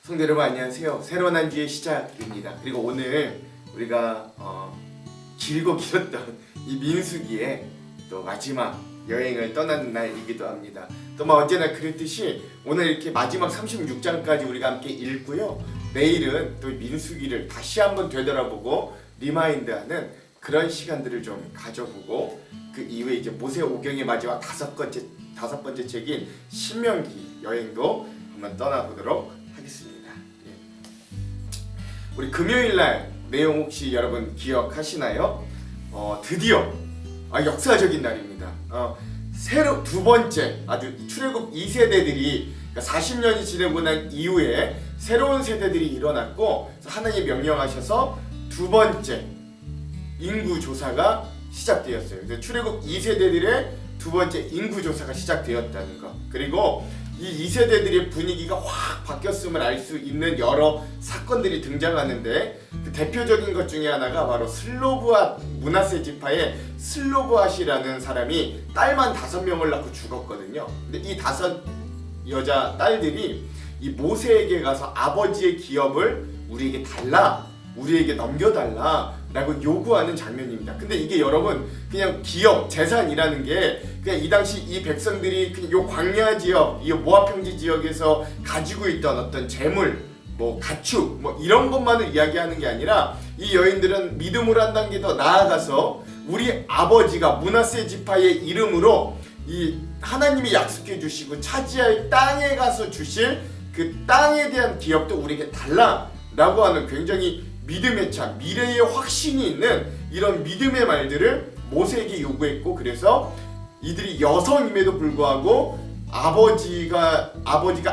성도 여러분 안녕하세요. 새로운 한 주의 시작입니다. 그리고 오늘 우리가 길고 길었던 이 민수기의 또 마지막 여행을 떠나는 날이기도 합니다. 또 언제나 그랬듯이 오늘 이렇게 마지막 36장까지 우리가 함께 읽고요. 내일은 또 민수기를 다시 한번 되돌아보고 리마인드하는 그런 시간들을 좀 가져보고 그 이후에 이제 모세오경의 마지막 다섯 번째 책인 신명기 여행도 한번 떠나보도록 하겠습니다. 우리 금요일날 내용 혹시 여러분 기억하시나요? 드디어 역사적인 날입니다. 새로 두 번째 아주 출애굽 2세대들이 40년이 지나고 난 이후에 새로운 세대들이 일어났고 하나님이 명령하셔서 두 번째 인구 조사가 시작되었어요. 그래서 출애굽 2세대들의 두 번째 인구 조사가 시작되었다는 것. 그리고 이 2세대들의 분위기가 확 바뀌었음을 알 수 있는 여러 사건들이 등장하는데 그 대표적인 것 중에 하나가 바로 슬로브앗 므낫세 지파의 슬로브앗이라는 사람이 딸만 5명을 낳고 죽었거든요. 근데 이 5 여자 딸들이 이 모세에게 가서 아버지의 기업을 우리에게 달라, 우리에게 넘겨달라 라고 요구하는 장면입니다. 근데 이게 여러분 그냥 기업, 재산이라는 게 그냥 이 당시 이 백성들이 그냥 요 광야 지역, 이 모압 평지 지역에서 가지고 있던 어떤 재물, 가축, 이런 것만을 이야기하는 게 아니라 이 여인들은 믿음으로 한 단계 더 나아가서 우리 아버지가 므낫세 지파의 이름으로 이 하나님이 약속해 주시고 차지할 땅에 가서 주실 그 땅에 대한 기업도 우리에게 달라라고 하는 굉장히 믿음의 차, 미래의 확신이 있는 이런 믿음의 말들을 모세에게 요구했고, 그래서 이들이 여성임에도 불구하고 아버지가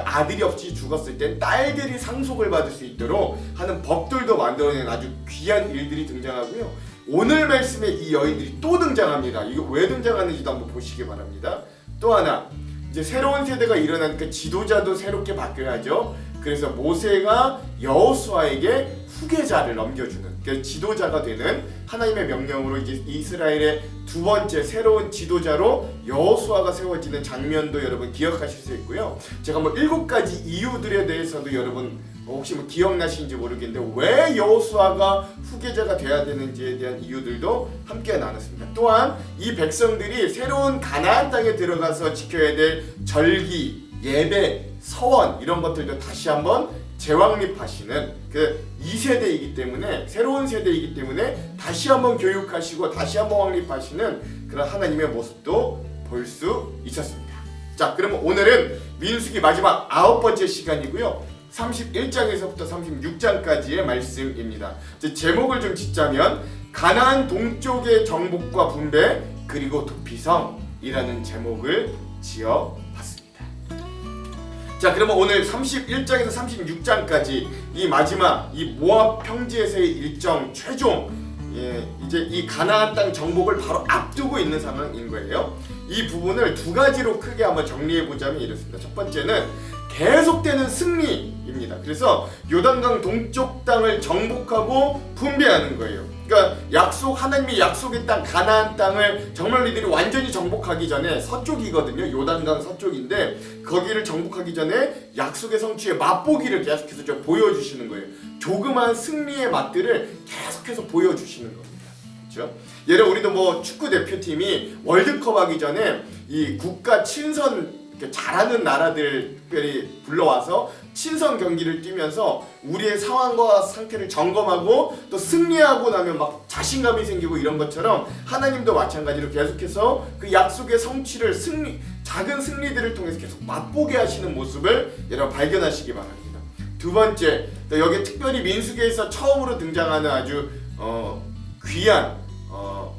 아들이 없이 죽었을 때 딸들이 상속을 받을 수 있도록 하는 법들도 만들어낸 아주 귀한 일들이 등장하고요. 오늘 말씀에 이 여인들이 또 등장합니다. 이거 왜 등장하는지도 한번 보시기 바랍니다. 또 하나, 이제 새로운 세대가 일어나니까 지도자도 새롭게 바뀌어야죠. 그래서 모세가 여호수아에게 후계자를 넘겨주는, 그러니까 지도자가 되는 하나님의 명령으로 이제 이스라엘의 두 번째 새로운 지도자로 여호수아가 세워지는 장면도 여러분 기억하실 수 있고요. 제가 7가지 이유들에 대해서도 여러분 혹시 기억나시는지 모르겠는데 왜 여호수아가 후계자가 돼야 되는지에 대한 이유들도 함께 나눴습니다. 또한 이 백성들이 새로운 가나안 땅에 들어가서 지켜야 될 절기, 예배, 서원 이런 것들도 다시 한번 재확립하시는 그 2세대이기 때문에, 새로운 세대이기 때문에 다시 한번 교육하시고 다시 한번 확립하시는 그런 하나님의 모습도 볼 수 있었습니다. 자, 그러면 오늘은 민수기 마지막 9번째 시간이고요. 31장에서부터 36장까지의 말씀입니다. 제목을 좀 짓자면 가나안 동쪽의 정복과 분배 그리고 도피성이라는 제목을 지어봤습니다. 자, 그러면 오늘 31장에서 36장까지 이 마지막 이 모압 평지에서의 일정 최종, 이제 이 가나안 땅 정복을 바로 앞두고 있는 상황인 거예요. 이 부분을 두 가지로 크게 한번 정리해 보자면 이렇습니다. 첫 번째는 계속되는 승리입니다. 그래서 요단강 동쪽 땅을 정복하고 분배하는 거예요. 그러니까 하나님이 약속의 땅 가나안 땅을 정말 이들이 완전히 정복하기 전에 서쪽이거든요. 요단강 서쪽인데 거기를 정복하기 전에 약속의 성취의 맛보기를 계속해서 좀 보여주시는 거예요. 조그만 승리의 맛들을 계속해서 보여주시는 겁니다. 그렇죠? 예를 우리도 축구 대표팀이 월드컵 하기 전에 이 국가 친선 잘하는 나라들 특별히 불러와서 친선 경기를 뛰면서 우리의 상황과 상태를 점검하고 또 승리하고 나면 막 자신감이 생기고 이런 것처럼 하나님도 마찬가지로 계속해서 그 약속의 성취를 작은 승리들을 통해서 계속 맛보게 하시는 모습을 여러분 발견하시기 바랍니다. 두 번째, 또 여기 특별히 민수기에서 처음으로 등장하는 아주 귀한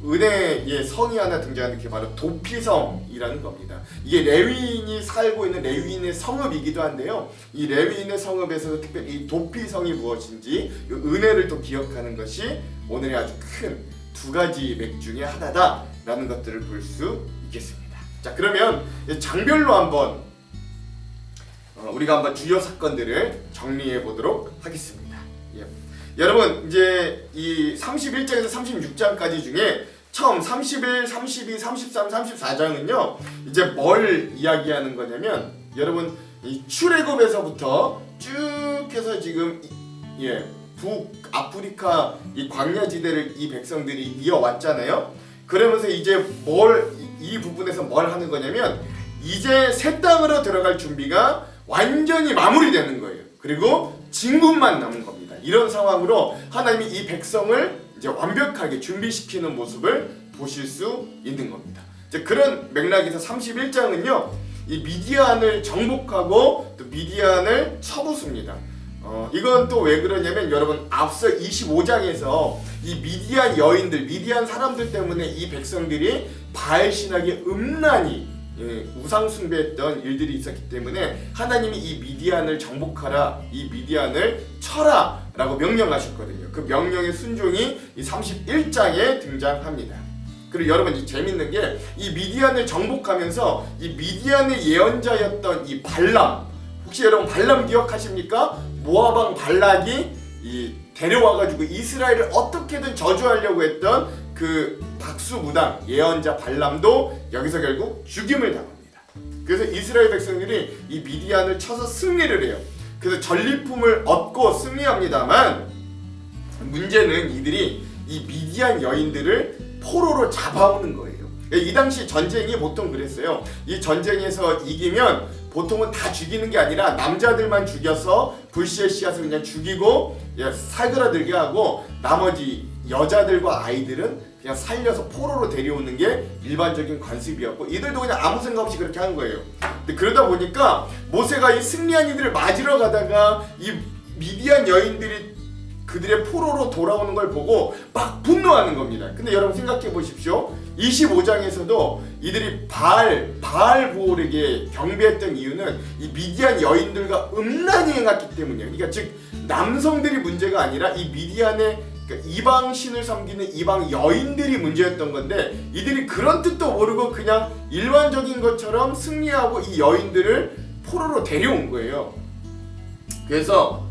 은혜의 성이 하나 등장하는 게 바로 도피성이라는 겁니다. 이게 레위인이 살고 있는 레위인의 성읍이기도 한데요. 이 레위인의 성읍에서도 특별히 이 도피성이 무엇인지 이 은혜를 또 기억하는 것이 오늘의 아주 큰 두 가지 맥 중에 하나다라는 것들을 볼 수 있겠습니다. 자, 그러면 장별로 한번 우리가 한번 주요 사건들을 정리해 보도록 하겠습니다. 여러분 이제 이 31장에서 36장까지 중에 처음 31, 32, 33, 34장은요 이제 뭘 이야기하는 거냐면 여러분 이 출애굽에서부터 쭉 해서 지금 북아프리카 이 광야지대를 이 백성들이 이어왔잖아요. 그러면서 이제 이 부분에서 뭘 하는 거냐면 이제 새 땅으로 들어갈 준비가 완전히 마무리되는 거예요. 그리고 진군만 남은 겁니다. 이런 상황으로 하나님이 이 백성을 이제 완벽하게 준비시키는 모습을 보실 수 있는 겁니다. 이제 그런 맥락에서 31장은요, 이 미디안을 정복하고 또 미디안을 쳐부숩니다. 이건 또 왜 그러냐면 여러분 앞서 25장에서 이 미디안 여인들, 미디안 사람들 때문에 이 백성들이 바알 신학의 음란히 우상 숭배했던 일들이 있었기 때문에 하나님이 이 미디안을 정복하라, 이 미디안을 쳐라 라고 명령하셨거든요. 그 명령의 순종이 이 31장에 등장합니다. 그리고 여러분 이 재밌는 게 이 미디안을 정복하면서 이 미디안의 예언자였던 이 발람, 혹시 여러분 발람 기억하십니까? 모압 왕 발락이 데려와가지고 이스라엘을 어떻게든 저주하려고 했던 그 박수무당 예언자 발람도 여기서 결국 죽임을 당합니다. 그래서 이스라엘 백성들이 이 미디안을 쳐서 승리를 해요. 그래서 전리품을 얻고 승리합니다만 문제는 이들이 이 미디안 여인들을 포로로 잡아오는 거예요. 이 당시 전쟁이 보통 그랬어요. 이 전쟁에서 이기면 보통은 다 죽이는 게 아니라 남자들만 죽여서 불시의 씨앗을 그냥 죽이고 사그라들게 하고 나머지 여자들과 아이들은 그냥 살려서 포로로 데려오는 게 일반적인 관습이었고 이들도 그냥 아무 생각 없이 그렇게 한 거예요. 근데 그러다 보니까 모세가 이 승리한 이들을 맞으러 가다가 이 미디안 여인들이 그들의 포로로 돌아오는 걸 보고 막 분노하는 겁니다. 근데 여러분 생각해 보십시오. 25장에서도 이들이 바알 보올에게 경배했던 이유는 이 미디안 여인들과 음란히 행했기 때문이에요. 그러니까 즉 남성들이 문제가 아니라 이 미디안의 그러니까 이방 신을 섬기는 이방 여인들이 문제였던 건데 이들이 그런 뜻도 모르고 그냥 일반적인 것처럼 승리하고 이 여인들을 포로로 데려온 거예요. 그래서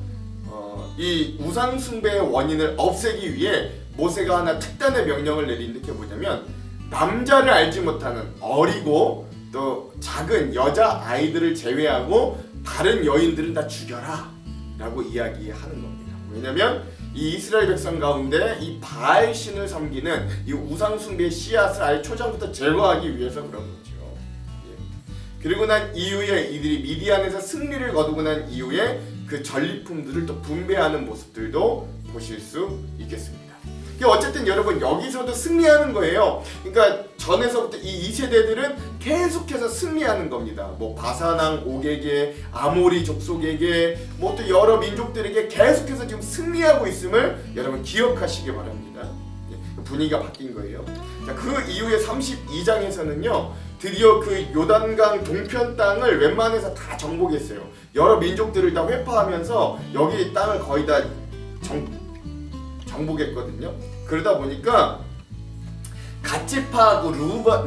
이 우상 숭배의 원인을 없애기 위해 모세가 하나 특단의 명령을 내린 게 뭐냐면 남자를 알지 못하는 어리고 또 작은 여자 아이들을 제외하고 다른 여인들은 다 죽여라 라고 이야기하는 겁니다. 왜냐면 이 이스라엘 백성 가운데 이 바알 신을 섬기는 이 우상 숭배의 씨앗을 아예 초장부터 제거하기 위해서 그런 거죠. 그리고 난 이후에 이들이 미디안에서 승리를 거두고 난 이후에 그 전리품들을 또 분배하는 모습들도 보실 수 있겠습니다. 어쨌든 여러분 여기서도 승리하는 거예요. 그러니까 전에서부터 이 2세대들은 계속해서 승리하는 겁니다. 뭐 바사낭 옥에게, 아모리 족속에게, 뭐 또 여러 민족들에게 계속해서 지금 승리하고 있음을 여러분 기억하시기 바랍니다. 분위기가 바뀐 거예요. 자, 그 이후에 32장에서는요 드디어 그 요단강 동편 땅을 웬만해서 다 정복했어요. 여러 민족들을 다 회파하면서 여기 땅을 거의 다 정복했거든요. 그러다 보니까 갓지파하고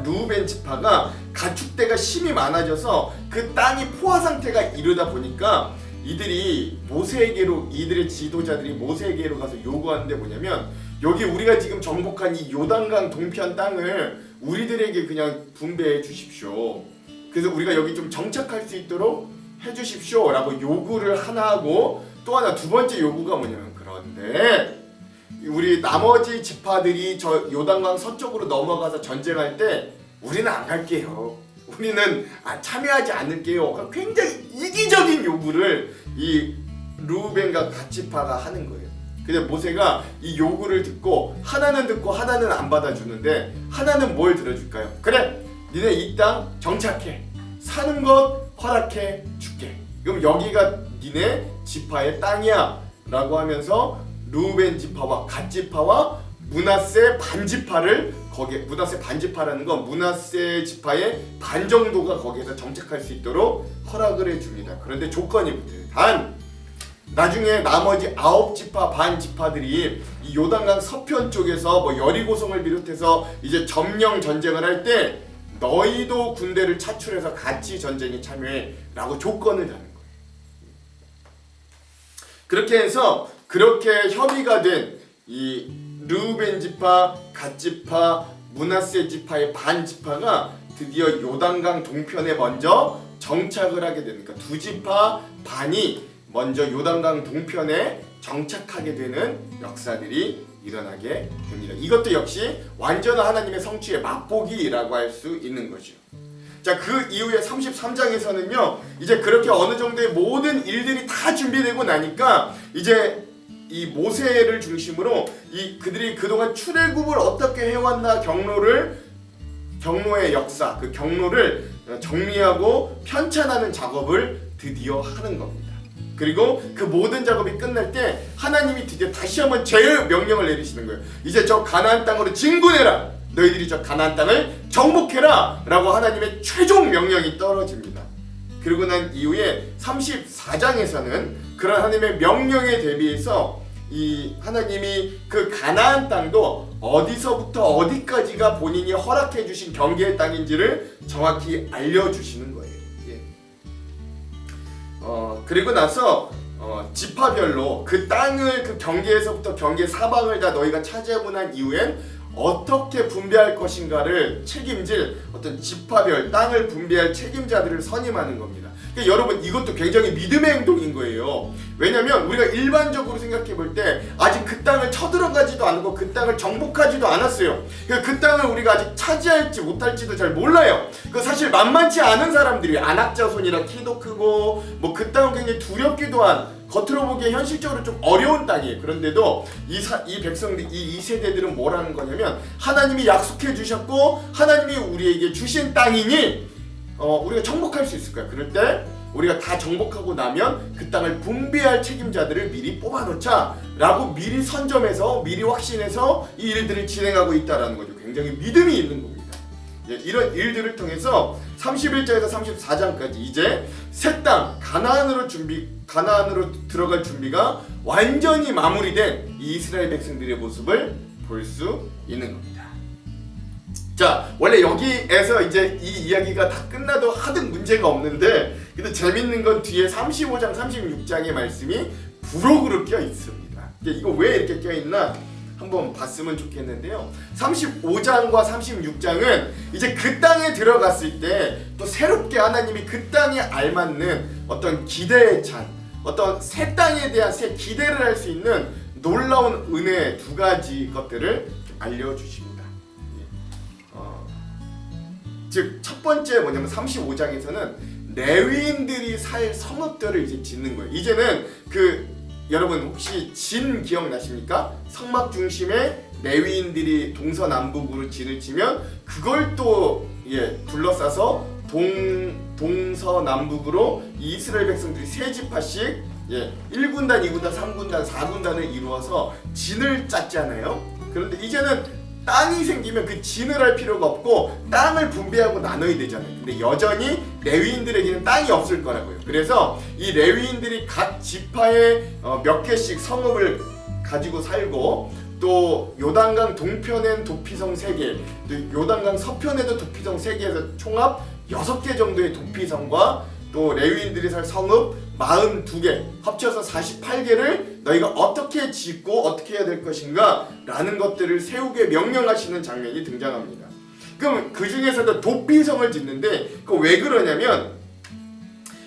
루벤 지파가 가축대가 심히 많아져서 그 땅이 포화 상태가 이르다 보니까 이들이 모세에게로 이들의 지도자들이 모세에게로 가서 요구하는 게 뭐냐면 여기 우리가 지금 정복한 이 요단강 동편 땅을 우리들에게 그냥 분배해 주십시오. 그래서 우리가 여기 좀 정착할 수 있도록 해 주십시오 라고 요구를 하나 하고 또 하나 두 번째 요구가 뭐냐면 그런데 우리 나머지 지파들이 저 요단강 서쪽으로 넘어가서 전쟁할 때 우리는 안 갈게요. 우리는 참여하지 않을게요. 굉장히 이기적인 요구를 이 루벤과 갓지파가 하는 거예요. 근데 모세가 이 요구를 듣고 하나는 듣고 하나는 안 받아주는데 하나는 뭘 들어줄까요? 그래, 니네 이 땅 정착해. 사는 것 허락해 줄게. 그럼 여기가 니네 지파의 땅이야 라고 하면서 루벤 지파와 갓 지파와 므낫세 반지파를 거기에, 므낫세 반지파라는 건 므낫세 지파의 반 정도가 거기에서 정착할 수 있도록 허락을 해줍니다. 그런데 조건이 붙어요. 단 나중에 나머지 9지파 반 지파들이 이 요단강 서편 쪽에서 뭐 여리고성을 비롯해서 이제 점령 전쟁을 할 때 너희도 군대를 차출해서 같이 전쟁에 참여해 라고 조건을 다는 거예요. 그렇게 해서 그렇게 협의가 된 이 르우벤 지파, 갓 지파, 므낫세 지파의 반 지파가 드디어 요단강 동편에 먼저 정착을 하게 되니까 두 지파 반이 먼저 요단강 동편에 정착하게 되는 역사들이 일어나게 됩니다. 이것도 역시 완전한 하나님의 성취의 맛보기라고 할 수 있는 거죠. 자, 그 이후에 33장에서는요, 이제 그렇게 어느 정도의 모든 일들이 다 준비되고 나니까 이제 이 모세를 중심으로 이 그들이 그동안 출애굽을 어떻게 해왔나 경로의 역사, 그 경로를 정리하고 편찬하는 작업을 드디어 하는 겁니다. 그리고 그 모든 작업이 끝날 때 하나님이 드디어 다시 한번 재명령을 내리시는 거예요. 이제 저 가나안 땅으로 진군해라. 너희들이 저 가나안 땅을 정복해라 라고 하나님의 최종 명령이 떨어집니다. 그리고 난 이후에 34장에서는 그런 하나님의 명령에 대비해서 이 하나님이 그 가나안 땅도 어디서부터 어디까지가 본인이 허락해 주신 경계의 땅인지를 정확히 알려주시는 거예요. 그리고 나서 지파별로 그 땅을 그 경계에서부터 경계 사방을 다 너희가 차지하고 난 이후엔 어떻게 분배할 것인가를 책임질 어떤 지파별 땅을 분배할 책임자들을 선임하는 겁니다. 그러니까 여러분 이것도 굉장히 믿음의 행동인 거예요. 왜냐하면 우리가 일반적으로 생각해 볼 때 아직 그 땅을 쳐들어가지도 않고 그 땅을 정복하지도 않았어요. 그러니까 그 땅을 우리가 아직 차지할지 못할지도 잘 몰라요. 그 사실 만만치 않은 사람들이 안악자손이라 키도 크고 뭐 그 땅은 굉장히 두렵기도 한 겉으로 보기에 현실적으로 좀 어려운 땅이에요. 그런데도 이 백성들, 이 세대들은 뭐라는 거냐면 하나님이 약속해 주셨고 하나님이 우리에게 주신 땅이니 우리가 정복할 수 있을 거야. 그럴 때 우리가 다 정복하고 나면 그 땅을 분배할 책임자들을 미리 뽑아놓자 라고 미리 선점해서 미리 확신해서 이 일들을 진행하고 있다는 거죠. 굉장히 믿음이 있는 겁니다. 이런 일들을 통해서 31장에서 34장까지 이제 새 땅 가나안으로 들어갈 준비가 완전히 마무리된 이 이스라엘 백성들의 모습을 볼 수 있는 겁니다. 자, 원래 여기에서 이제 이 이야기가 다 끝나도 하등 문제가 없는데 근데 재밌는 건 뒤에 35장, 36장의 말씀이 부록으로 껴 있습니다. 이거 왜 이렇게 껴 있나? 한번 봤으면 좋겠는데요. 35장과 36장은 이제 그 땅에 들어갔을 때 또 새롭게 하나님이 그 땅에 알맞는 어떤 기대에 찬 어떤 새 땅에 대한 새 기대를 할 수 있는 놀라운 은혜 두 가지 것들을 알려주십니다. 즉 첫 번째 뭐냐면 35장에서는 레위인들이 살 성읍들을 이제 짓는 거예요. 이제는 여러분 혹시 진 기억나십니까? 성막 중심에 레위인들이 동서남북으로 진을 치면 그걸 또 둘러싸서 동서남북으로 이스라엘 백성들이 세 지파씩 1군단, 2군단, 3군단, 4군단을 이루어서 진을 짰잖아요. 그런데 이제는 땅이 생기면 그 진을 할 필요가 없고 땅을 분배하고 나눠야 되잖아요. 근데 여전히 레위인들에게는 땅이 없을 거라고요. 그래서 이 레위인들이 각 지파에 몇 개씩 성읍을 가지고 살고 또 요단강 동편엔 도피성 3개, 또 요단강 서편에도 도피성 3개에서 총합 6개 정도의 도피성과 또 레위인들이 살 성읍 42개 합쳐서 48개를 너희가 어떻게 짓고 어떻게 해야 될 것인가 라는 것들을 세우게 명령하시는 장면이 등장합니다. 그럼 그 중에서도 도피성을 짓는데 왜 그러냐면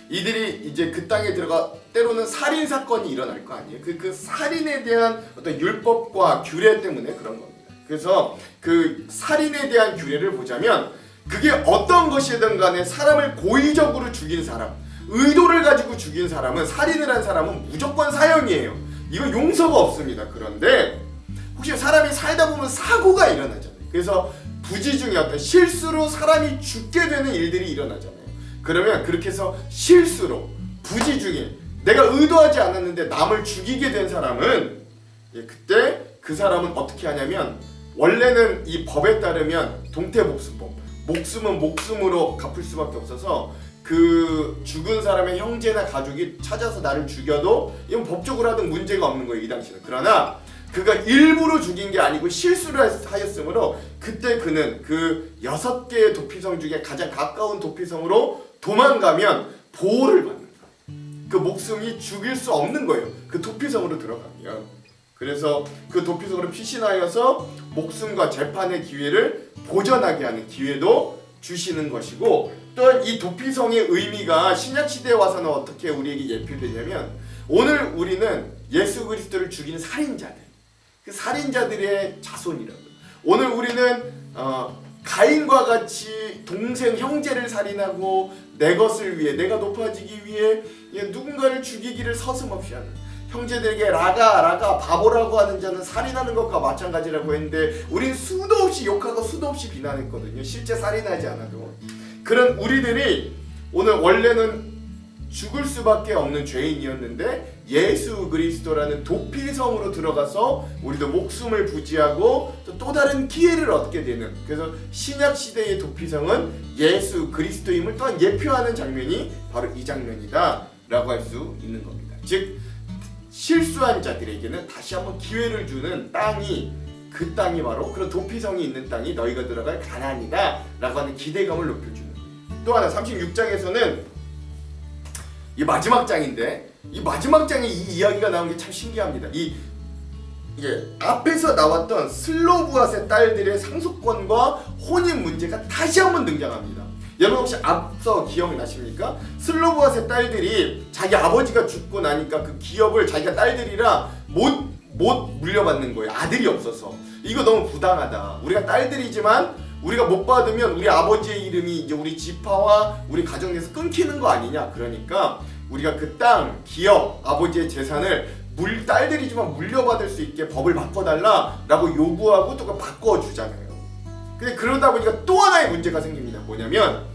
이들이 이제 그 땅에 들어가 때로는 살인 사건이 일어날 거 아니에요. 그 살인에 대한 어떤 율법과 규례 때문에 그런 겁니다. 그래서 그 살인에 대한 규례를 보자면 그게 어떤 것이든 간에 사람을 고의적으로 죽인 사람, 의도를 가지고 죽인 사람은, 살인을 한 사람은 무조건 사형이에요. 이거 용서가 없습니다. 그런데 혹시 사람이 살다 보면 사고가 일어나잖아요. 그래서 부지 중에 어떤 실수로 사람이 죽게 되는 일들이 일어나잖아요. 그러면 그렇게 해서 실수로 부지 중에 내가 의도하지 않았는데 남을 죽이게 된 사람은 그때 그 사람은 어떻게 하냐면 원래는 이 법에 따르면 동태목숨법, 목숨은 목숨으로 갚을 수밖에 없어서 그 죽은 사람의 형제나 가족이 찾아서 나를 죽여도 이건 법적으로 하든 문제가 없는 거예요, 이 당시는. 그러나 그가 일부러 죽인 게 아니고 실수를 하였으므로 그때 그는 그 6개의 도피성 중에 가장 가까운 도피성으로 도망가면 보호를 받는 거예요. 그 목숨이 죽일 수 없는 거예요, 그 도피성으로 들어가면. 그래서 그 도피성으로 피신하여서 목숨과 재판의 기회를 보전하게 하는 기회도 주시는 것이고, 또한 이 도피성의 의미가 신약시대에 와서는 어떻게 우리에게 예표되냐면 오늘 우리는 예수 그리스도를 죽인 살인자들, 그 살인자들의 자손이라고요. 오늘 우리는 가인과 같이 동생 형제를 살인하고 내 것을 위해, 내가 높아지기 위해 누군가를 죽이기를 서슴없이 하는, 형제들에게 라가 바보라고 하는 자는 살인하는 것과 마찬가지라고 했는데 우린 수도 없이 욕하고 수도 없이 비난했거든요. 실제 살인하지 않아도. 그런 우리들이 오늘 원래는 죽을 수밖에 없는 죄인이었는데 예수 그리스도라는 도피성으로 들어가서 우리도 목숨을 부지하고 또 다른 기회를 얻게 되는, 그래서 신약 시대의 도피성은 예수 그리스도임을 또한 예표하는 장면이 바로 이 장면이다 라고 할 수 있는 겁니다. 즉 실수한 자들에게는 다시 한번 기회를 주는 땅이, 그 땅이 바로 그런 도피성이 있는 땅이 너희가 들어갈 가나안이다 라고 하는 기대감을 높여주는 거예요. 또 하나 36장에서는 이 마지막 장인데, 이 마지막 장에 이 이야기가 나온 게 참 신기합니다. 이게 앞에서 나왔던 슬로브앗의 딸들의 상속권과 혼인 문제가 다시 한번 등장합니다. 여러분 혹시 앞서 기억나십니까? 슬로브앗의 딸들이 자기 아버지가 죽고 나니까 그 기업을 자기가 딸들이라 못 물려받는 거예요. 아들이 없어서. 이거 너무 부당하다. 우리가 딸들이지만 우리가 못 받으면 우리 아버지의 이름이 이제 우리 지파와 우리 가정에서 끊기는 거 아니냐. 그러니까 우리가 그 땅, 기업, 아버지의 재산을 딸들이지만 물려받을 수 있게 법을 바꿔달라라고 요구하고 또 바꿔주잖아요. 근데 그러다 보니까 또 하나의 문제가 생깁니다. 뭐냐면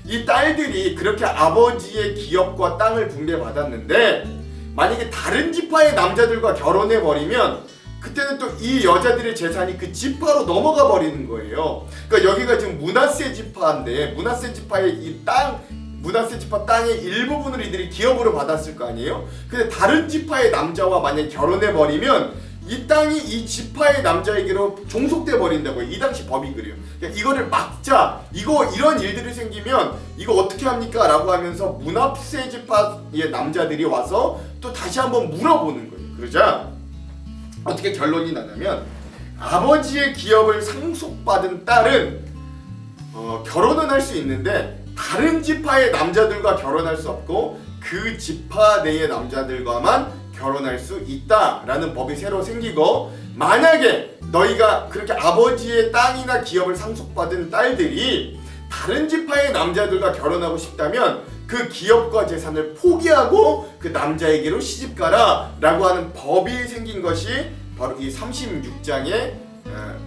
이 딸들이 그렇게 아버지의 기업과 땅을 분배받았는데 만약에 다른 지파의 남자들과 결혼해버리면 그때는 또 이 여자들의 재산이 그 지파로 넘어가 버리는 거예요. 그러니까 여기가 지금 므낫세 지파인데 므낫세 지파의 이 땅, 므낫세 지파 땅의 일부분을 이들이 기업으로 받았을 거 아니에요. 근데 다른 지파의 남자와 만약 결혼해버리면 이 땅이 이 지파의 남자에게로 종속돼 버린다고요. 이 당시 법이 그래요. 그러니까 이거를 막자, 이런 일들이 생기면 이거 어떻게 합니까? 라고 하면서 므낫세 지파의 남자들이 와서 또 다시 한번 물어보는 거예요. 그러자 어떻게 결론이 나냐면 아버지의 기업을 상속받은 딸은 결혼은 할 수 있는데 다른 지파의 남자들과 결혼할 수 없고 그 지파 내의 남자들과만 결혼할 수 있다라는 법이 새로 생기고, 만약에 너희가 그렇게 아버지의 땅이나 기업을 상속받은 딸들이 다른 지파의 남자들과 결혼하고 싶다면 그 기업과 재산을 포기하고 그 남자에게로 시집가라 라고 하는 법이 생긴 것이 바로 이 36장의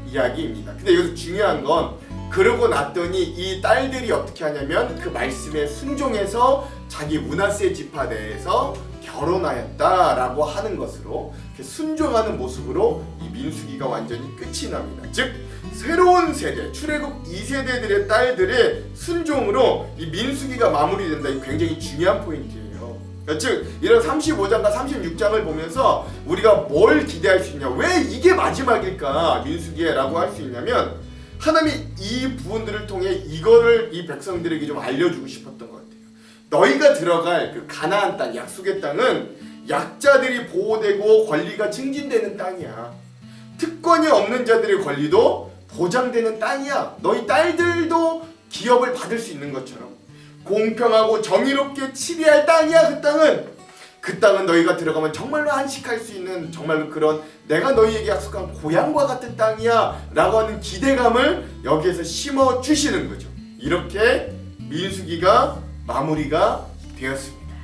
이야기입니다. 근데 여기서 중요한 건 그러고 났더니 이 딸들이 어떻게 하냐면 그 말씀에 순종해서 자기 므낫세 지파 내에서 결혼하였다라고 하는 것으로 순종하는 모습으로 이 민수기가 완전히 끝이 납니다. 즉 새로운 세대, 출애굽 2세대들의 딸들의 순종으로 이 민수기가 마무리된다. 이 굉장히 중요한 포인트예요. 즉 이런 35장과 36장을 보면서 우리가 뭘 기대할 수 있냐, 왜 이게 마지막일까 민수기에라고 할 수 있냐면 하나님이 이 부분들을 통해 이거를 이 백성들에게 좀 알려주고 싶었던 것 같아요. 너희가 들어갈 그 가나안 땅, 약속의 땅은 약자들이 보호되고 권리가 증진되는 땅이야. 특권이 없는 자들의 권리도 보장되는 땅이야. 너희 딸들도 기업을 받을 수 있는 것처럼 공평하고 정의롭게 치리할 땅이야. 그 땅은 너희가 들어가면 정말로 안식할 수 있는, 정말로 그런 내가 너희에게 약속한 고향과 같은 땅이야 라고 하는 기대감을 여기에서 심어주시는 거죠. 이렇게 민수기가 마무리가 되었습니다.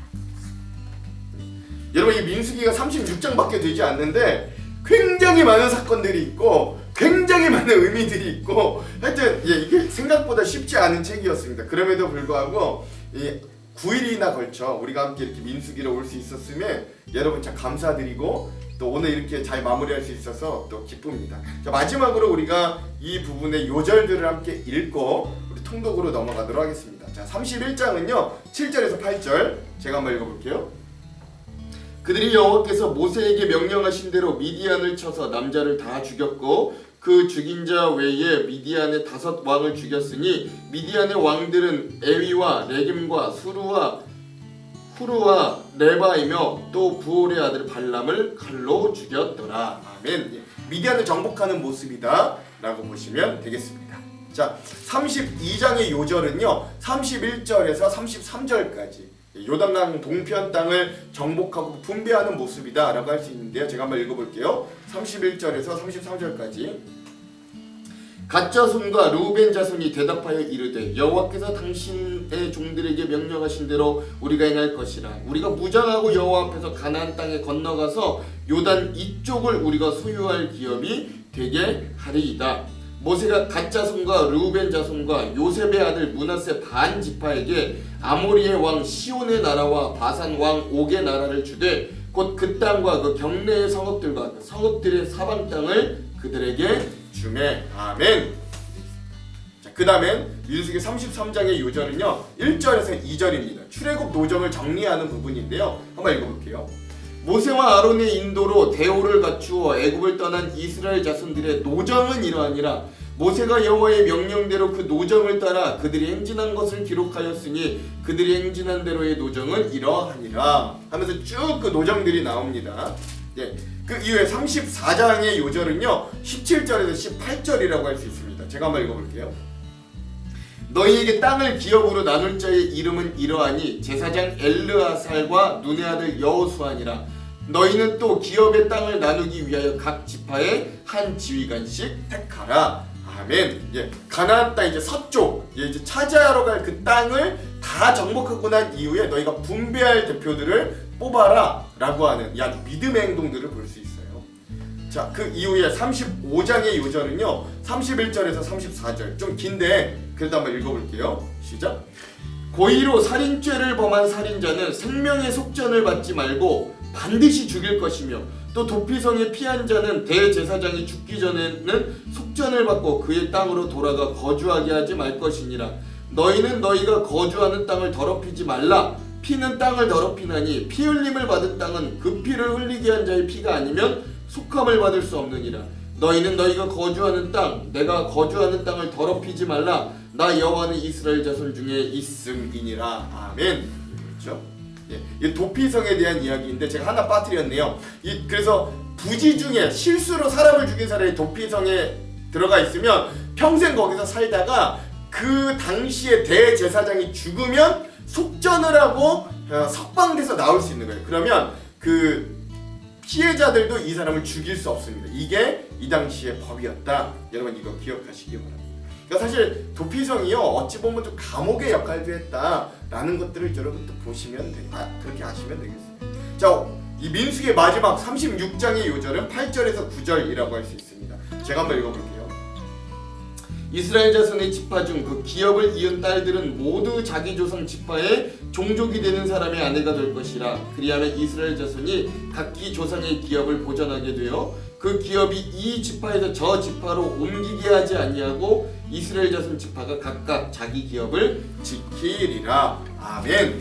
여러분 이 민수기가 36장밖에 되지 않는데 굉장히 많은 사건들이 있고 굉장히 많은 의미들이 있고 하여튼 이게 생각보다 쉽지 않은 책이었습니다. 그럼에도 불구하고 9일이나 걸쳐 우리가 함께 이렇게 민수기로 올 수 있었음에 여러분 참 감사드리고 또 오늘 이렇게 잘 마무리할 수 있어서 또 기쁩니다. 자, 마지막으로 우리가 이 부분의 요절들을 함께 읽고 우리 통독으로 넘어가도록 하겠습니다. 자, 31장은요 7절에서 8절 제가 한번 읽어볼게요. 그들이 여호와께서 모세에게 명령하신 대로 미디안을 쳐서 남자를 다 죽였고 그 죽인 자 외에 미디안의 5 왕을 죽였으니 미디안의 왕들은 에위와 레김과 수루와 후루와 레바이며 또 부올의 아들 발람을 칼로 죽였더라. 아멘. 미디안을 정복하는 모습이다 라고 보시면 되겠습니다. 자, 32장의 요절은요 31절에서 33절까지 요단강 동편 땅을 정복하고 분배하는 모습이다라고 할 수 있는데요. 제가 한번 읽어볼게요. 31절에서 33절까지. 갓 자손과 르우벤 자손이 대답하여 이르되 여호와께서 당신의 종들에게 명령하신 대로 우리가 행할 것이라. 우리가 무장하고 여호와 앞에서 가나안 땅에 건너가서 요단 이쪽을 우리가 소유할 기업이 되게 하리이다. 모세가 갓 자손과 르우벤 자손과 요셉의 아들 므낫세 반 지파에게 아모리의 왕 시온의 나라와 바산 왕 옥의 나라를 주되 곧 그 땅과 그 경내의 성읍들과 그 성읍들의 사방 땅을 그들에게 주매. 아멘. 자, 그 다음엔 민수기 33장의 요절은요 1절에서 2절입니다. 출애굽 노정을 정리하는 부분인데요. 한번 읽어볼게요. 모세와 아론의 인도로 대오를 갖추어 애굽을 떠난 이스라엘 자손들의 노정은 이러하니라. 모세가 여호와의 명령대로 그 노정을 따라 그들이 행진한 것을 기록하였으니 그들이 행진한 대로의 노정은 이러하니라 하면서 쭉 그 노정들이 나옵니다. 예, 그 이후에 34장의 요절은요 17절에서 18절이라고 할 수 있습니다. 제가 한번 읽어볼게요. 너희에게 땅을 기업으로 나눌 자의 이름은 이러하니 제사장 엘르아살과 눈의 아들 여호수아니라. 너희는 또 기업의 땅을 나누기 위하여 각 지파에 한 지휘관씩 택하라. 아멘. 예, 가나안 땅 이제 서쪽, 이제 차지하러 갈 그 땅을 다 정복하고 난 이후에 너희가 분배할 대표들을 뽑아라라고 하는 이 아주 믿음의 행동들을 볼 수 있어요. 자, 그 이후에 35장의 요절은요 31절에서 34절 좀 긴데 그래도 한번 읽어볼게요. 시작. 고의로 살인죄를 범한 살인자는 생명의 속전을 받지 말고 반드시 죽일 것이며 또 도피성에 피한 자는 대제사장이 죽기 전에는 속전을 받고 그의 땅으로 돌아가 거주하게 하지 말 것이니라. 너희는 너희가 거주하는 땅을 더럽히지 말라. 피는 땅을 더럽히나니 피 흘림을 받은 땅은 그 피를 흘리게 한 자의 피가 아니면 속함을 받을 수 없느니라. 너희는 너희가 거주하는 땅, 내가 거주하는 땅을 더럽히지 말라. 나 여호와는 이스라엘 자손 중에 있음이니라. 아멘. 그렇죠? 예, 이 도피성에 대한 이야기인데 제가 하나 빠뜨렸네요. 그래서 부지 중에 실수로 사람을 죽인 사람이 도피성에 들어가 있으면 평생 거기서 살다가 그 당시에 대제사장이 죽으면 속전을 하고 석방돼서 나올 수 있는 거예요. 그러면 그 피해자들도 이 사람을 죽일 수 없습니다. 이게 이 당시의 법이었다. 여러분 이거 기억하시기 바랍니다. 그러니까 사실 도피성이요 어찌 보면 좀 감옥의 역할도 했다라는 것들을 여러분 또 보시면 그렇게 아시면 되겠습니다. 자, 이 민수기의 마지막 36장의 요절은 8절에서 9절이라고 할 수 있습니다. 제가 한번 읽어볼게요. 이스라엘 자손의 지파 중 그 기업을 이은 딸들은 모두 자기 조상 지파의 종족이 되는 사람의 아내가 될 것이라. 그리하면 이스라엘 자손이 각기 조상의 기업을 보전하게 되어 그 기업이 이 지파에서 저 지파로 옮기게 하지 아니하고 이스라엘 자손 지파가 각각 자기 기업을 지키리라. 아멘.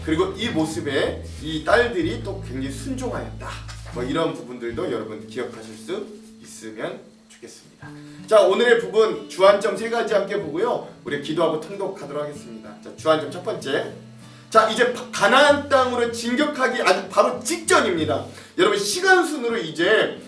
그리고 이 모습에 이 딸들이 또 굉장히 순종하였다. 뭐 이런 부분들도 여러분 기억하실 수 있으면 좋겠습니다. 자, 오늘의 부분 주안점 3가지 함께 보고요. 우리 기도하고 통독하도록 하겠습니다. 자, 주안점 첫 번째. 자, 이제 가나안 땅으로 진격하기 아주 바로 직전입니다. 여러분 시간 순으로 이제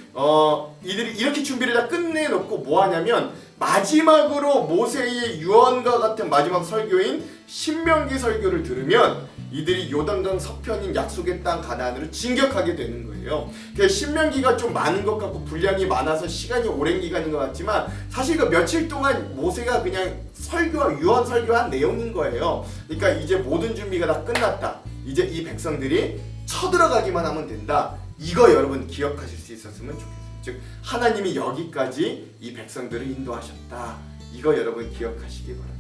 이들이 이렇게 준비를 다 끝내놓고 뭐 하냐면 마지막으로 모세의 유언과 같은 마지막 설교인 신명기 설교를 들으면 이들이 요단강 서편인 약속의 땅 가나안으로 진격하게 되는 거예요. 신명기가 좀 많은 것 같고 분량이 많아서 시간이 오랜 기간인 것 같지만 사실 그 며칠 동안 모세가 그냥 설교와 유언 설교한 내용인 거예요. 그러니까 이제 모든 준비가 다 끝났다. 이제 이 백성들이 쳐들어가기만 하면 된다. 이거 여러분 기억하실 수 있었으면 좋겠어요. 즉 하나님이 여기까지 이 백성들을 인도하셨다. 이거 여러분 기억하시기 바랍니다.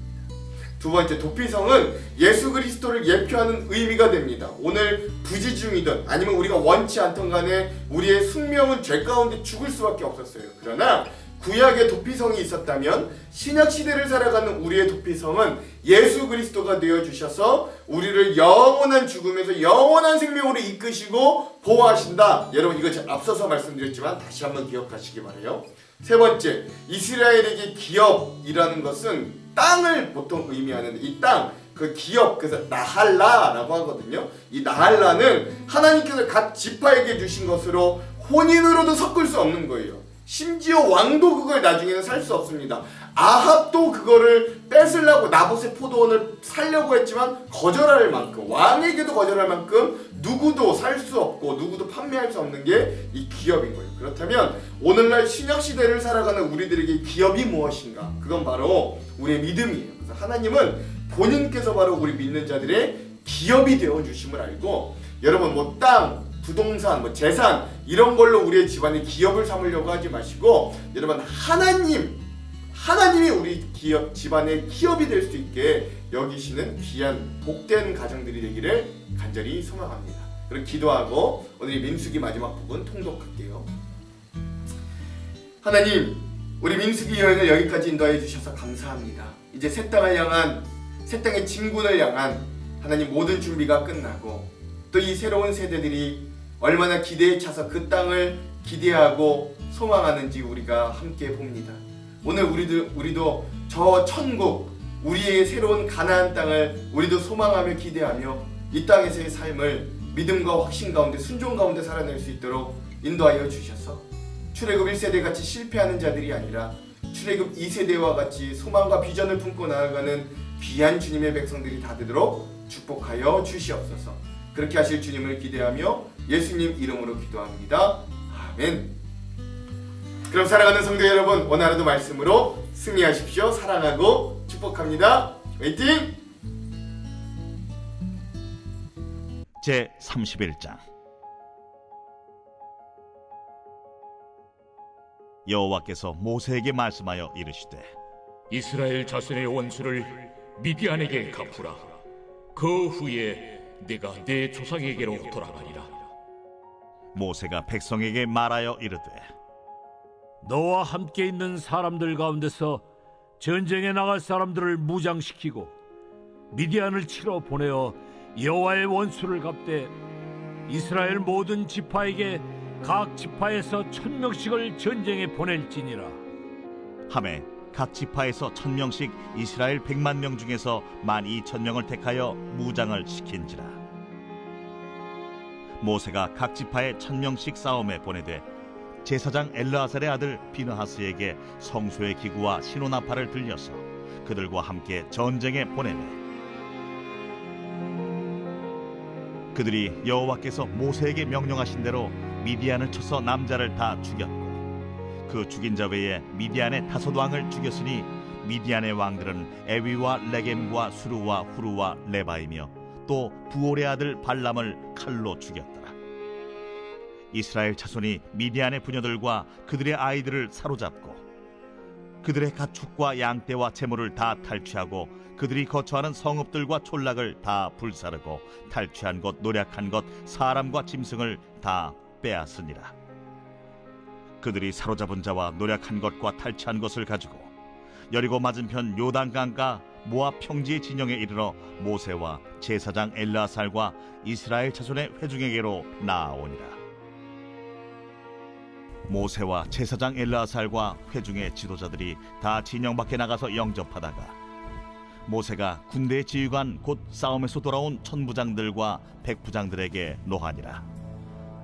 두 번째, 도피성은 예수 그리스도를 예표하는 의미가 됩니다. 오늘 부지 중이든 아니면 우리가 원치 않던 간에 우리의 숙명은 죄 가운데 죽을 수밖에 없었어요. 그러나 구약의 도피성이 있었다면 신약 시대를 살아가는 우리의 도피성은 예수 그리스도가 되어 주셔서 우리를 영원한 죽음에서 영원한 생명으로 이끄시고 보호하신다. 여러분 이거 제가 앞서서 말씀드렸지만 다시 한번 기억하시기 바라요. 세 번째, 이스라엘에게 기업이라는 것은 땅을 보통 의미하는데 이 땅, 그 기업, 그래서 나할라라고 하거든요. 이 나할라는 하나님께서 각 지파에게 주신 것으로 혼인으로도 섞을 수 없는 거예요. 심지어 왕도 그걸 나중에는 살 수 없습니다. 아합도 그거를 뺏으려고 나봇의 포도원을 살려고 했지만 거절할 만큼, 왕에게도 거절할 만큼 누구도 살 수 없고 누구도 판매할 수 없는 게 이 기업인 거예요. 그렇다면 오늘날 신약 시대를 살아가는 우리들에게 기업이 무엇인가? 그건 바로 우리의 믿음이에요. 그래서 하나님은 본인께서 바로 우리 믿는 자들의 기업이 되어 주심을 알고, 여러분 뭐 땅, 부동산, 뭐 재산 이런 걸로 우리의 집안의 기업을 삼으려고 하지 마시고, 여러분 하나님이 우리 기업, 집안의 기업이 될 수 있게 여기시는 귀한 복된 가정들이 되기를 간절히 소망합니다. 그리고 기도하고 오늘 민수기 마지막 부분 통독할게요. 하나님, 우리 민수기 여행을 여기까지 인도해 주셔서 감사합니다. 이제 새 땅을 향한, 새 땅의 진군을 향한 하나님 모든 준비가 끝나고, 또 이 새로운 세대들이 얼마나 기대에 차서 그 땅을 기대하고 소망하는지 우리가 함께 봅니다. 오늘 우리도 저 천국, 우리의 새로운 가나안 땅을 우리도 소망하며 기대하며 이 땅에서의 삶을 믿음과 확신 가운데, 순종 가운데 살아낼 수 있도록 인도하여 주셔서 출애굽 1세대 같이 실패하는 자들이 아니라 출애굽 2세대와 같이 소망과 비전을 품고 나아가는 귀한 주님의 백성들이 다 되도록 축복하여 주시옵소서. 그렇게 하실 주님을 기대하며 예수님 이름으로 기도합니다. 아멘. 그럼 사랑하는 성도 여러분, 오늘 하루도 말씀으로 승리하십시오. 사랑하고 축복합니다. 화이팅! 제 31장. 여호와께서 모세에게 말씀하여 이르시되, 이스라엘 자손의 원수를 미디안에게 갚으라. 그 후에 내가 내 조상에게로 돌아가리라. 모세가 백성에게 말하여 이르되, 너와 함께 있는 사람들 가운데서 전쟁에 나갈 사람들을 무장시키고 미디안을 치러 보내어 여호와의 원수를 갚되 이스라엘 모든 지파에게 각 지파에서 1000명씩을 전쟁에 보낼지니라. 하매 각 지파에서 1000명씩 이스라엘 100만 명 중에서 12,000명을 택하여 무장을 시킨지라. 모세가 각 지파에 1000명씩 싸움에 보내되 제사장 엘르아살의 아들 비느하스에게 성소의 기구와 시노나팔을 들려서 그들과 함께 전쟁에 보내매, 그들이 여호와께서 모세에게 명령하신 대로 미디안을 쳐서 남자를 다 죽였고, 그 죽인 자 외에 미디안의 5왕을 죽였으니 미디안의 왕들은 에위와 레겜과 수르와 후르와 레바이며 또 부올의 아들 발람을 칼로 죽였더라. 이스라엘 자손이 미디안의 부녀들과 그들의 아이들을 사로잡고 그들의 가축과 양떼와 재물을 다 탈취하고 그들이 거처하는 성읍들과 촌락을 다 불사르고 탈취한 것, 노략한 것, 사람과 짐승을 다 빼앗으니라. 그들이 사로잡은 자와 노략한 것과 탈취한 것을 가지고 여리고 맞은편 요단강가 모압 평지의 진영에 이르러 모세와 제사장 엘르아살과 이스라엘 자손의 회중에게로 나아오니라. 모세와 제사장 엘르아살과 회중의 지도자들이 다 진영 밖에 나가서 영접하다가 모세가 군대의 지휘관 곧 싸움에서 돌아온 천부장들과 백부장들에게 노하니라.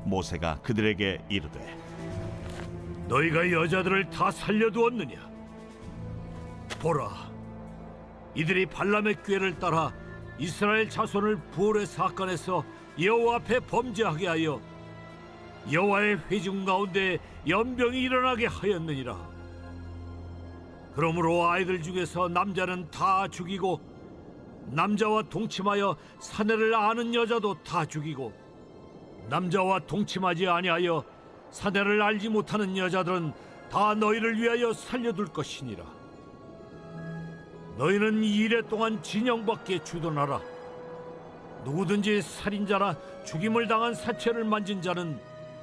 모세가 그들에게 이르되, 너희가 여자들을 다 살려두었느냐? 보라, 이들이 발람의 꾀를 따라 이스라엘 자손을 부올의 사건에서 여호와 앞에 범죄하게 하여 여호와의 회중 가운데 연병이 일어나게 하였느니라. 그러므로 아이들 중에서 남자는 다 죽이고 남자와 동침하여 사내를 아는 여자도 다 죽이고 남자와 동침하지 아니하여 사내를 알지 못하는 여자들은 다 너희를 위하여 살려둘 것이니라. 너희는 2일 동안 진영 밖에 주둔하라. 누구든지 살인자나 죽임을 당한 사체를 만진 자는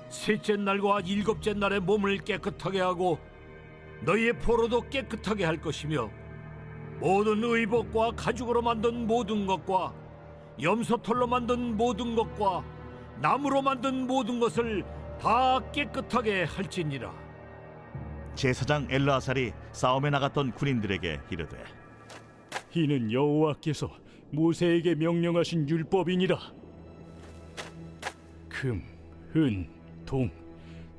셋째 날과 7째 날에 몸을 깨끗하게 하고 너희의 포로도 깨끗하게 할 것이며 모든 의복과 가죽으로 만든 모든 것과 염소털로 만든 모든 것과 나무로 만든 모든 것을 다 깨끗하게 할지니라. 제사장 엘르아살이 싸움에 나갔던 군인들에게 이르되, 이는 여호와께서 모세에게 명령하신 율법이니라. 금, 은, 동,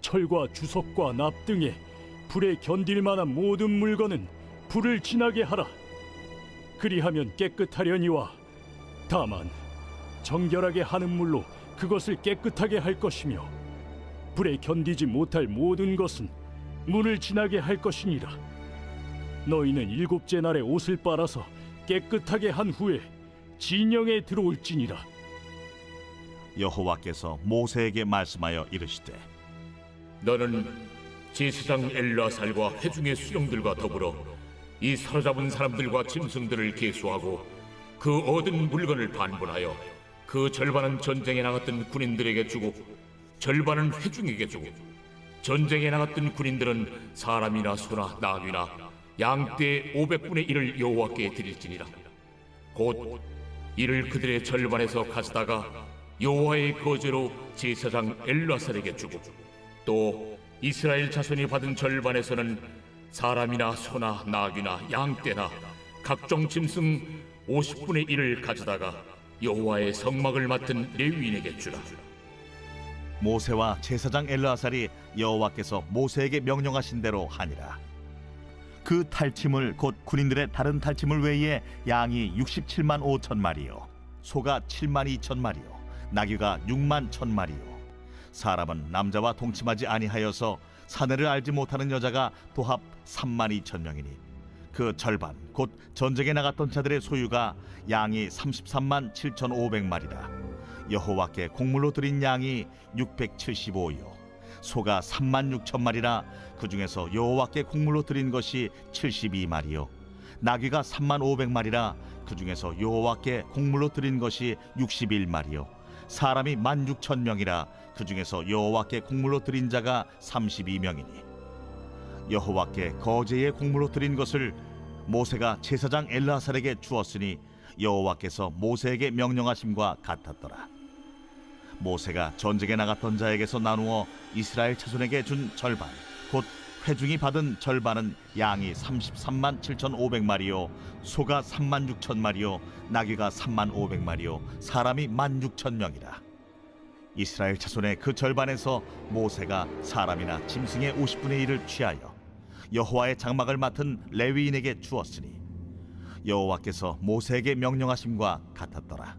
철과 주석과 납 등에 불에 견딜 만한 모든 물건은 불을 지나게 하라. 그리하면 깨끗하려니와 다만 정결하게 하는 물로 그것을 깨끗하게 할 것이며 불에 견디지 못할 모든 것은 물을 지나게 할 것이니라. 너희는 일곱째 날에 옷을 빨아서 깨끗하게 한 후에 진영에 들어올지니라. 여호와께서 모세에게 말씀하여 이르시되 너는 제사장 엘르아살과 회중의 수령들과 더불어 이 사로잡은 사람들과 짐승들을 계수하고 그 얻은 물건을 반분하여 그 절반은 전쟁에 나갔던 군인들에게 주고 절반은 회중에게 주고 전쟁에 나갔던 군인들은 사람이나 소나 나귀나 양떼 500분의 1을 여호와께 드릴지니라. 곧 이를 그들의 절반에서 가져다가 여호와의 거제로 제사장 엘르아살에게 주고 또 이스라엘 자손이 받은 절반에서는 사람이나 소나 나귀나 양떼나 각종 짐승 50분의 1을 가져다가 여호와의 성막을 맡은 레위인에게 주라. 모세와 제사장 엘르아살이 여호와께서 모세에게 명령하신 대로 하니라. 그 탈취물 곧 군인들의 다른 탈취물 외에 양이 67만 5천 마리요 소가 7만 2천 마리요 나귀가 6만 1천 마리요 사람은 남자와 동침하지 아니하여서 사내를 알지 못하는 여자가 도합 3만 2천 명이니 그 절반 곧 전쟁에 나갔던 자들의 소유가 양이 33만 7,500마리라. 여호와께 곡물로 드린 양이 675요 소가 3만 6천 마리라. 그 중에서 여호와께 곡물로 드린 것이 72마리요 나귀가 3만 500마리라. 그 중에서 여호와께 곡물로 드린 것이 61마리요 사람이 16,000명이라. 그 중에서 여호와께 곡물로 드린 자가 32명이니 여호와께 거제의 곡물로 드린 것을 모세가 제사장 엘르아살에게 주었으니 여호와께서 모세에게 명령하심과 같았더라. 모세가 전쟁에 나갔던 자에게서 나누어 이스라엘 자손에게 준 절반 곧 회중이 받은 절반은 양이 33만 7,500마리요 소가 3만 6천 마리요 나귀가 3만 500마리요 사람이 16,000명이라. 이스라엘 자손의 그 절반에서 모세가 사람이나 짐승의 50분의 1을 취하여 여호와의 장막을 맡은 레위인에게 주었으니 여호와께서 모세에게 명령하심과 같았더라.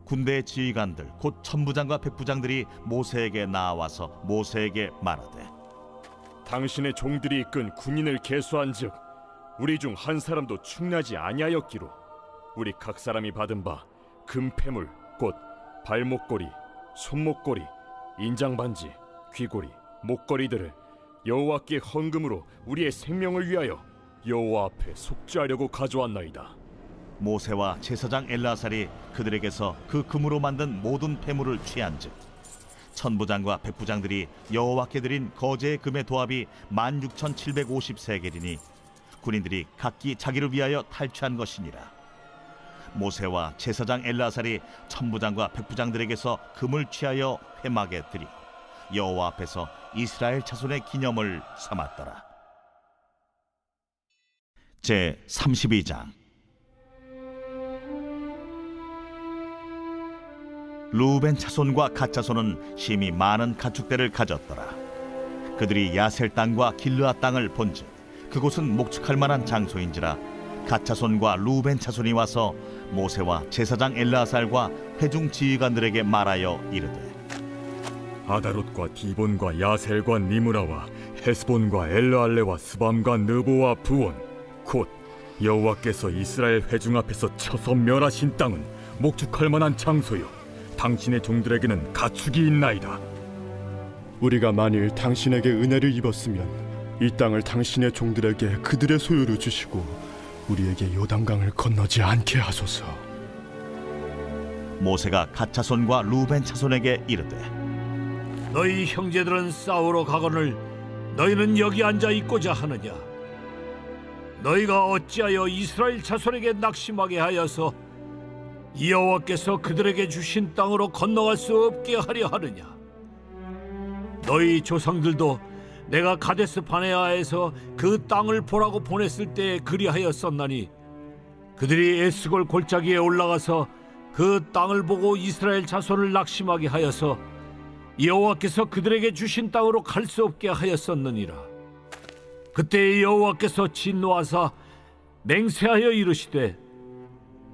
군대의 지휘관들 곧 천부장과 백부장들이 모세에게 나와서 모세에게 말하되 당신의 종들이 이끈 군인을 계수한즉 우리 중 한 사람도 충나지 아니하였기로 우리 각 사람이 받은 바 금패물 곧 발목걸이, 손목걸이, 인장반지, 귀고리, 목걸이들을 여호와께 헌금으로 우리의 생명을 위하여 여호와 앞에 속죄하려고 가져왔나이다. 모세와 제사장 엘르아살이 그들에게서 그 금으로 만든 모든 패물을 취한즉 천부장과 백부장들이 여호와께 드린 거제의 금의 도합이 16,750세겔이니 군인들이 각기 자기를 위하여 탈취한 것이니라. 모세와 제사장 엘르아살이 천부장과 백부장들에게서 금을 취하여 회막에 드리 여호와 앞에서 이스라엘 자손의 기념을 삼았더라. 제 32장. 루벤 자손과 갓 자손은 심히 많은 가축대를 가졌더라. 그들이 야셀 땅과 길르앗 땅을 본즉 그곳은 목축할 만한 장소인지라 갓 자손과 루벤 자손이 와서 모세와 제사장 엘르아살과 회중 지휘관들에게 말하여 이르되 아다롯과 디본과 야셀과 니므라와 헤스본과 엘르알레와 스밤과 느보와 부온 곧 여호와께서 이스라엘 회중 앞에서 쳐서 멸하신 땅은 목축할 만한 장소요 당신의 종들에게는 가축이 있나이다. 우리가 만일 당신에게 은혜를 입었으면 이 땅을 당신의 종들에게 그들의 소유로 주시고 우리에게 요단강을 건너지 않게 하소서. 모세가 갓 자손과 루벤 자손에게 이르되 너희 형제들은 싸우러 가거늘 너희는 여기 앉아 있고자 하느냐? 너희가 어찌하여 이스라엘 자손에게 낙심하게 하여서 여호와께서 그들에게 주신 땅으로 건너갈 수 없게 하려 하느냐? 너희 조상들도 내가 가데스 바네아에서 그 땅을 보라고 보냈을 때 그리하였었나니 그들이 에스골 골짜기에 올라가서 그 땅을 보고 이스라엘 자손을 낙심하게 하여서 여호와께서 그들에게 주신 땅으로 갈 수 없게 하였었느니라. 그때 여호와께서 진노하사 맹세하여 이르시되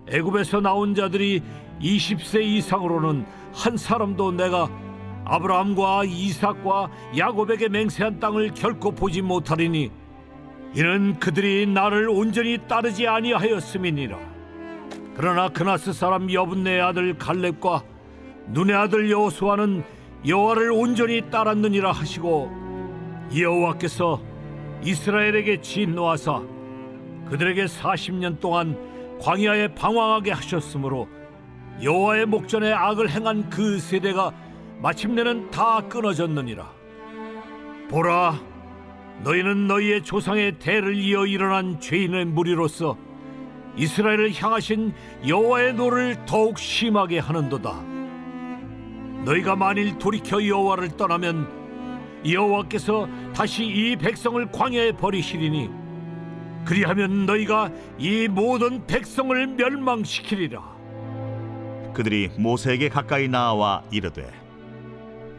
애굽에서 나온 자들이 20세 이상으로는 한 사람도 내가 아브라함과 이삭과 야곱에게 맹세한 땅을 결코 보지 못하리니 이는 그들이 나를 온전히 따르지 아니하였음이니라. 그러나 그나스 사람 여분네의 아들 갈렙과 눈의 아들 여호수아는 여호와를 온전히 따랐느니라 하시고, 여호와께서 이스라엘에게 진노하사 그들에게 40년 동안 광야에 방황하게 하셨으므로 여호와의 목전에 악을 행한 그 세대가 마침내는 다 끊어졌느니라. 보라, 너희는 너희의 조상의 대를 이어 일어난 죄인의 무리로서 이스라엘을 향하신 여호와의 노를 더욱 심하게 하는도다. 너희가 만일 돌이켜 여호와를 떠나면 여호와께서 다시 이 백성을 광야에 버리시리니 그리하면 너희가 이 모든 백성을 멸망시키리라. 그들이 모세에게 가까이 나와 이르되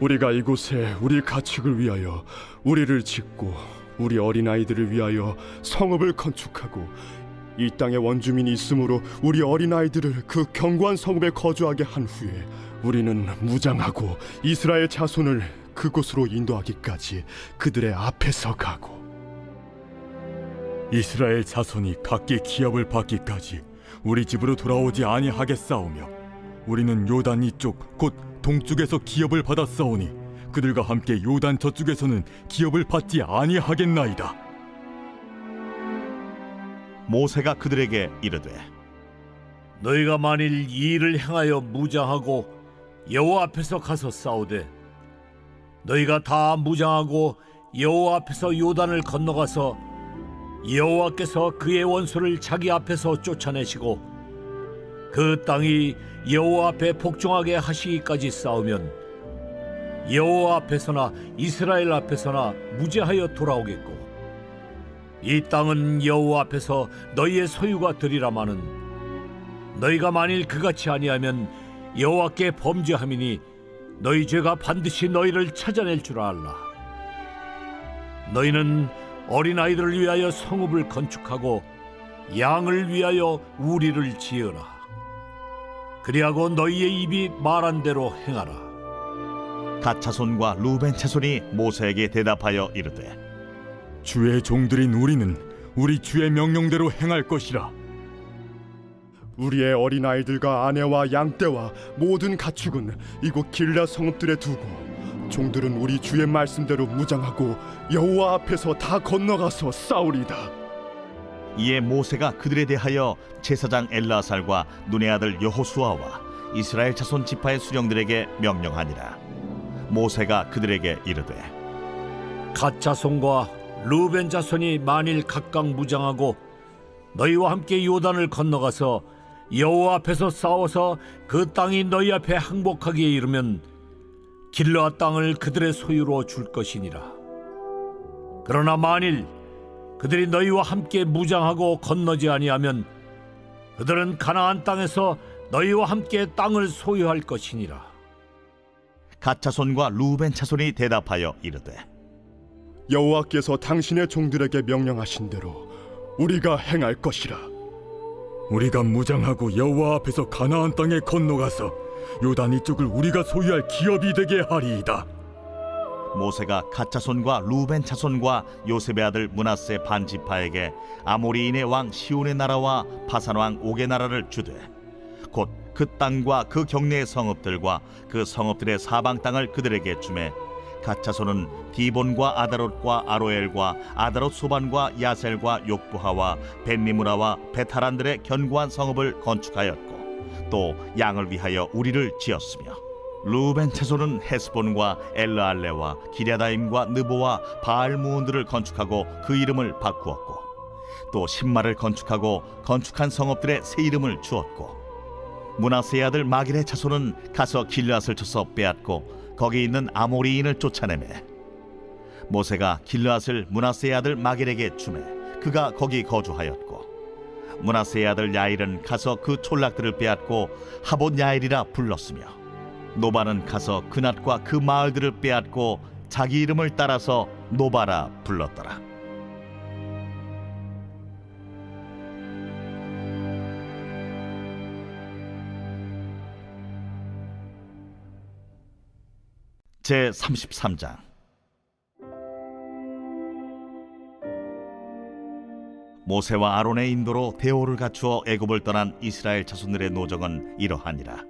우리가 이곳에 우리 가축을 위하여 우리를 짓고 우리 어린아이들을 위하여 성읍을 건축하고 이 땅에 원주민이 있으므로 우리 어린아이들을 그 견고한 성읍에 거주하게 한 후에 우리는 무장하고 이스라엘 자손을 그곳으로 인도하기까지 그들의 앞에서 가고 이스라엘 자손이 각기 기업을 받기까지 우리 집으로 돌아오지 아니하겠사오며 우리는 요단 이쪽 곧 동쪽에서 기업을 받았사오니 그들과 함께 요단 저쪽에서는 기업을 받지 아니하겠나이다. 모세가 그들에게 이르되 너희가 만일 이 일을 행하여 무장하고 여호와 앞에서 가서 싸우되 너희가 다 무장하고 여호와 앞에서 요단을 건너가서 여호와께서 그의 원수를 자기 앞에서 쫓아내시고 그 땅이 여호와 앞에 복종하게 하시기까지 싸우면 여호와 앞에서나 이스라엘 앞에서나 무죄하여 돌아오겠고 이 땅은 여호와 앞에서 너희의 소유가 되리라마는 너희가 만일 그같이 아니하면 여호와께 범죄함이니 너희 죄가 반드시 너희를 찾아낼 줄 알라. 너희는 어린아이들을 위하여 성읍을 건축하고 양을 위하여 우리를 지으라. 그리하고 너희의 입이 말한 대로 행하라. 갓 자손과 루벤 자손이 모세에게 대답하여 이르되 주의 종들인 우리는 우리 주의 명령대로 행할 것이라. 우리의 어린아이들과 아내와 양떼와 모든 가축은 이곳 길라 성읍들에 두고 종들은 우리 주의 말씀대로 무장하고 여호와 앞에서 다 건너가서 싸우리다. 이에 모세가 그들에 대하여 제사장 엘라살과 눈의 아들 여호수아와 이스라엘 자손 지파의 수령들에게 명령하니라. 모세가 그들에게 이르되 갓 자손과 루벤 자손이 만일 각각 무장하고 너희와 함께 요단을 건너가서 여호와 앞에서 싸워서 그 땅이 너희 앞에 항복하기에 이르면 길르앗 땅을 그들의 소유로 줄 것이니라. 그러나 만일 그들이 너희와 함께 무장하고 건너지 아니하면 그들은 가나안 땅에서 너희와 함께 땅을 소유할 것이니라. 갓 자손과 루벤 자손이 대답하여 이르되 여호와께서 당신의 종들에게 명령하신 대로 우리가 행할 것이라. 우리가 무장하고 여호와 앞에서 가나안 땅에 건너가서 요단 이쪽을 우리가 소유할 기업이 되게 하리이다. 모세가 갓 자손과 루벤 자손과 요셉의 아들 므낫세 반 지파에게 아모리인의 왕 시온의 나라와 바산 왕 옥의 나라를 주되 곧 그 땅과 그 경내의 성읍들과 그 성읍들의 사방 땅을 그들에게 주매 갓 자손은 디본과 아다롯과 아로엘과 아다롯 소반과 야셀과 욕부하와 벤니무라와 베타란들의 견고한 성읍을 건축하였고 또 양을 위하여 우리를 지었으며 루벤 자손은 헤스본과 엘르알레와 기랴다임과 느보와 바알무온들을 건축하고 그 이름을 바꾸었고 또 신마를 건축하고 건축한 성읍들의 새 이름을 주었고 므낫세의 아들 마길의 자손은 가서 길르앗을 쳐서 빼앗고 거기 있는 아모리인을 쫓아내매 모세가 길르앗을 므낫세의 아들 마길에게 주매 그가 거기 거주하였고 므낫세의 아들 야일은 가서 그 촌락들을 빼앗고 하봇 야일이라 불렀으며 노바는 가서 그낫과 그 마을들을 빼앗고 자기 이름을 따라서 노바라 불렀더라. 제 33장. 모세와 아론의 인도로 대오를 갖추어 애굽을 떠난 이스라엘 자손들의 노정은 이러하니라.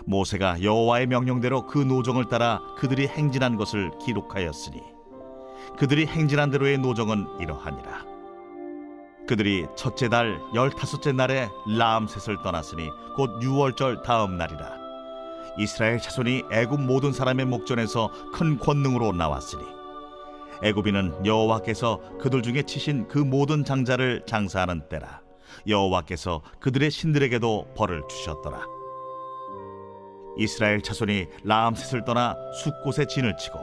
모세가 여호와의 명령대로 그 노정을 따라 그들이 행진한 것을 기록하였으니 그들이 행진한 대로의 노정은 이러하니라. 그들이 첫째 달 15째 날에 라암셋을 떠났으니 곧 유월절 다음 날이라. 이스라엘 자손이 애굽 모든 사람의 목전에서 큰 권능으로 나왔으니 애굽인은 여호와께서 그들 중에 치신 그 모든 장자를 장사하는 때라. 여호와께서 그들의 신들에게도 벌을 주셨더라. 이스라엘 자손이 라암셋을 떠나 숫곳에 진을 치고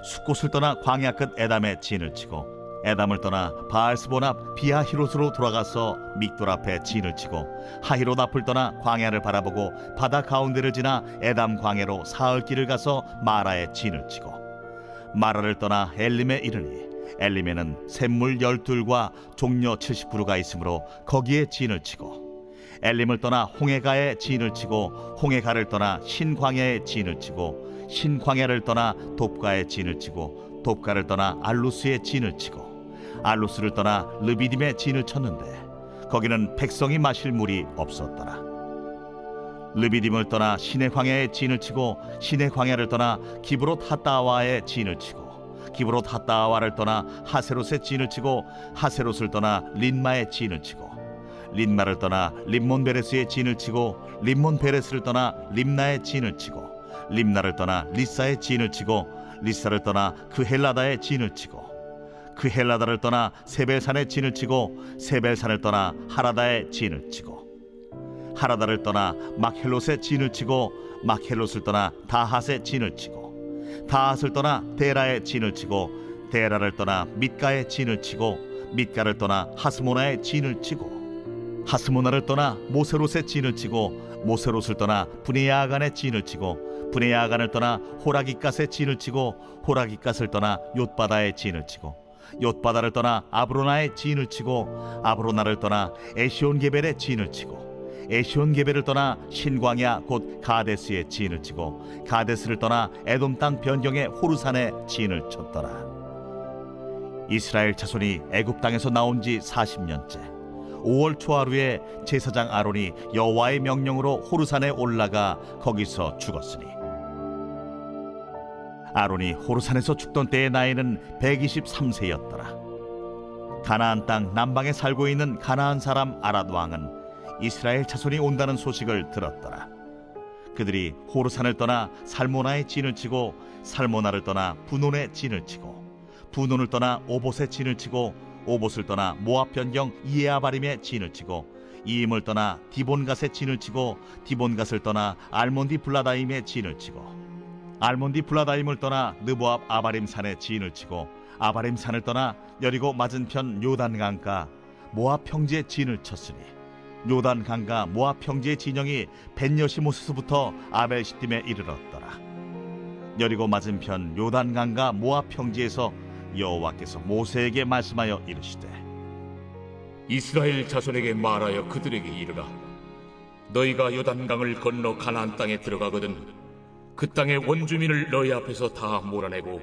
숫곳을 떠나 광야 끝 에담에 진을 치고 에담을 떠나 바알스본 앞 비하히롯으로 돌아가서 믹돌 앞에 진을 치고 하히롯 앞을 떠나 광야를 바라보고 바다 가운데를 지나 에담 광야로 사흘 길을 가서 마라에 진을 치고 마라를 떠나 엘림에 이르니 엘림에는 샘물 12과 종려 70그루가 있으므로 거기에 진을 치고 엘림을 떠나 홍해가에 진을 치고 홍해가를 떠나 신광야에 진을 치고 신광야를 떠나 돕가에 진을 치고 돕가를 떠나 알루스에 진을 치고 알루스를 떠나 르비딤에 진을 쳤는데 거기는 백성이 마실 물이 없었더라. 르비딤을 떠나 시내 광야에 진을 치고 시내 광야를 떠나 기브롯 핫다와에 진을 치고 기브롯 핫다와를 떠나 하세롯에 진을 치고 하세롯을 떠나 린마에 진을 치고 린마를 떠나 림몬 베레스에 진을 치고 림몬 베레스를 떠나 림나에 진을 치고 림나를 떠나 리사에 진을 치고 리사를 떠나 그헬라다에 진을 치고 그헬라다를 떠나 세벨산에 진을 치고 세벨산을 떠나 하라다에 진을 치고 하라다를 떠나 막헬롯에 진을 치고 막헬롯을 떠나 다핫에 진을 치고 다핫을 떠나 데라에 진을 치고 데라를 떠나 밑가에 진을 치고 밑가를 떠나 하스모나에 진을 치고 하스모나를 떠나 모세롯에 진을 치고 모세롯을 떠나 브네야간에 진을 치고 브네야간을 떠나 호라깃갓에 진을 치고 호라깃갓을 떠나 욤바다에 진을 치고 욤바다를 떠나 아브로나에 진을 치고 아브로나를 떠나 에시온게벨에 진을 치고 에시온게벨을 떠나 신광야 곧 가데스에 진을 치고 가데스를 떠나 에돔 땅 변경의 호르산에 진을 쳤더라. 이스라엘 자손이 애굽 땅에서 나온 지 40년째 5월 초하루에 제사장 아론이 여호와의 명령으로 호르산에 올라가 거기서 죽었으니 아론이 호르산에서 죽던 때의 나이는 123세였더라. 가나안 땅 남방에 살고 있는 가나안 사람 아랏 왕은 이스라엘 자손이 온다는 소식을 들었더라. 그들이 호르산을 떠나 살모나에 진을 치고 살모나를 떠나 분온에 진을 치고 분온을 떠나 오봇에 진을 치고 오봇을 떠나 모압 변경 이에아바림에 진을 치고 이임을 떠나 디본갓에 진을 치고 디본갓을 떠나 알몬디 블라다임에 진을 치고 알몬디 블라다임을 떠나 느보압 아바림 산에 진을 치고 아바림 산을 떠나 여리고 맞은편 요단 강가 모압 평지에 진을 쳤으니 요단 강가 모압 평지의 진영이 벤여시모스부터 아벨시딤에 이르렀더라. 여리고 맞은편 요단 강가 모압 평지에서 여호와께서 모세에게 말씀하여 이르시되 이스라엘 자손에게 말하여 그들에게 이르라. 너희가 요단강을 건너 가나안 땅에 들어가거든 그 땅의 원주민을 너희 앞에서 다 몰아내고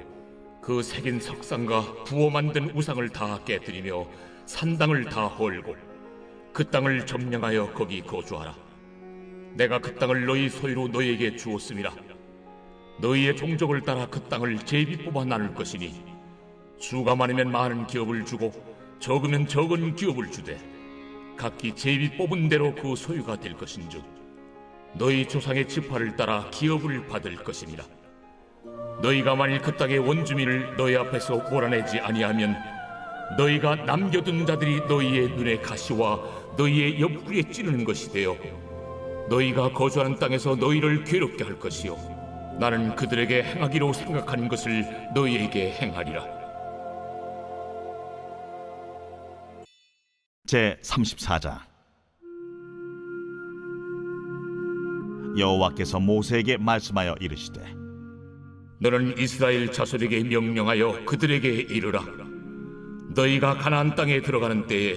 그 새긴 석상과 부어 만든 우상을 다 깨뜨리며 산당을 다 헐고 그 땅을 점령하여 거기 거주하라. 내가 그 땅을 너희 소유로 너희에게 주었음이라. 너희의 종족을 따라 그 땅을 제비 뽑아 나눌 것이니 수가 많으면 많은 기업을 주고 적으면 적은 기업을 주되 각기 제비 뽑은 대로 그 소유가 될 것인즉 너희 조상의 지파를 따라 기업을 받을 것이니라. 너희가 만일 그 땅의 원주민을 너희 앞에서 몰아내지 아니하면 너희가 남겨둔 자들이 너희의 눈에 가시와 너희의 옆구리에 찌르는 것이 되어 너희가 거주하는 땅에서 너희를 괴롭게 할 것이요 나는 그들에게 행하기로 생각하는 것을 너희에게 행하리라. 제 34장. 여호와께서 모세에게 말씀하여 이르시되 너는 이스라엘 자손에게 명령하여 그들에게 이르라. 너희가 가나안 땅에 들어가는 때에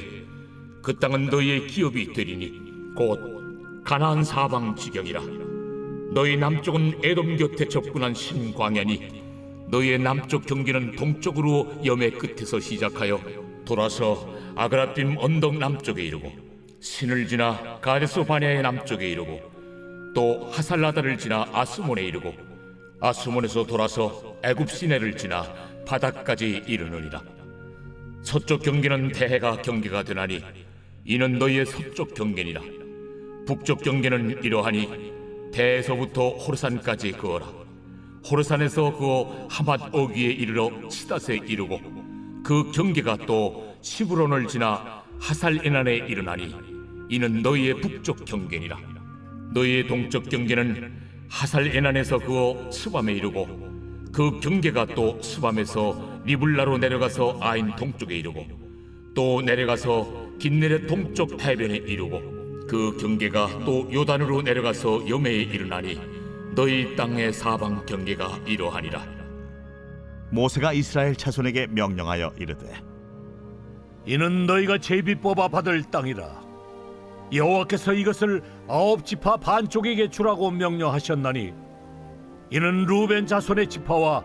그 땅은 너희의 기업이 되리니 곧 가나안 사방 지경이라. 너희 남쪽은 에돔 곁에 접근한 신광야니 너희의 남쪽 경계는 동쪽으로 염해 끝에서 시작하여 돌아서 아그라빔 언덕 남쪽에 이르고 신을 지나 가데스 바네아의 남쪽에 이르고 또 하살라다를 지나 아스몬에 이르고 아스몬에서 돌아서 애굽 시내를 지나 바닥까지 이르느니라. 서쪽 경계는 대해가 경계가 되나니 이는 너희의 서쪽 경계니라. 북쪽 경계는 이러하니 대에서부터 호르산까지 그어라. 호르산에서 그어 하맛 어귀에 이르러 시닷에 이르고 그 경계가 또 시브론을 지나 하살에난에 이르나니 이는 너희의 북쪽 경계니라. 너희의 동쪽 경계는 하살에난에서 그어 스밤에 이르고 그 경계가 또 스밤에서 리블라로 내려가서 아인 동쪽에 이르고 또 내려가서 긴네렛 동쪽 해변에 이르고 그 경계가 또 요단으로 내려가서 염해에 이르나니 너희 땅의 사방 경계가 이러하니라. 모세가 이스라엘 자손에게 명령하여 이르되 이는 너희가 제비 뽑아 받을 땅이라. 여호와께서 이것을 9지파 반쪽에게 주라고 명령하셨나니 이는 루벤 자손의 지파와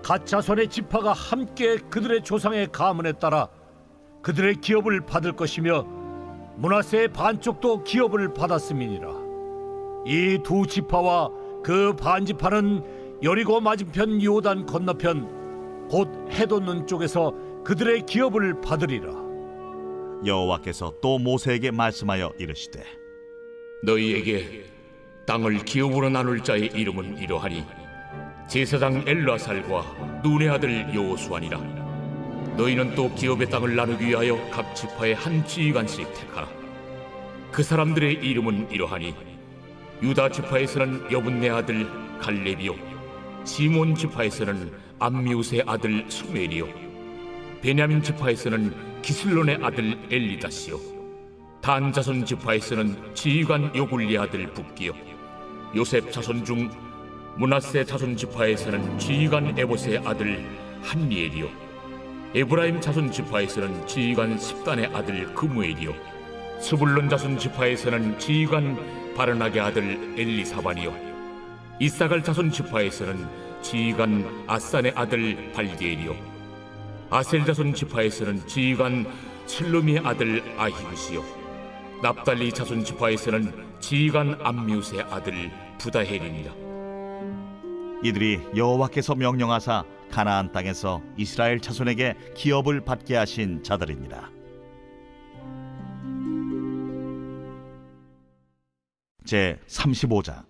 갓 자손의 지파가 함께 그들의 조상의 가문에 따라 그들의 기업을 받을 것이며 므낫세의 반쪽도 기업을 받았음이니라. 이 두 지파와 그 반지파는 여리고 맞은편 요단 건너편 곧 해돋는 쪽에서 그들의 기업을 받으리라. 여호와께서 또 모세에게 말씀하여 이르시되 너희에게 땅을 기업으로 나눌 자의 이름은 이러하니 제사장 엘르아살과 눈의 아들 여호수아니라. 너희는 또 기업의 땅을 나누기 위하여 각 지파의 한 지휘관씩 택하라. 그 사람들의 이름은 이러하니 유다 지파에서는 여분네 아들 갈렙이요 시몬 지파에서는 암미우스의 아들 수멜이요 베냐민 지파에서는 기슬론의 아들 엘리다시요 단 자손 지파에서는 지휘관 요굴리 아들 북기요 요셉 자손 중 므낫세 자손 지파에서는 지휘관 에봇의 아들 한리엘이요 에브라임 자손 지파에서는 지휘관 십단의 아들 그무엘이요 스불론 자손 지파에서는 지휘관 바르나게 아들 엘리사반이요 이사갈 자손 지파에서는 지휘관 아산의 아들 발디엘이요 아셀 자손 지파에서는 지휘관 슬루미의 아들 아히우시요 납달리 자손 지파에서는 지휘관 암미우스의 아들 부다헬이니라. 이들이 여호와께서 명령하사 가나안 땅에서 이스라엘 자손에게 기업을 받게 하신 자들이니라. 제 35장.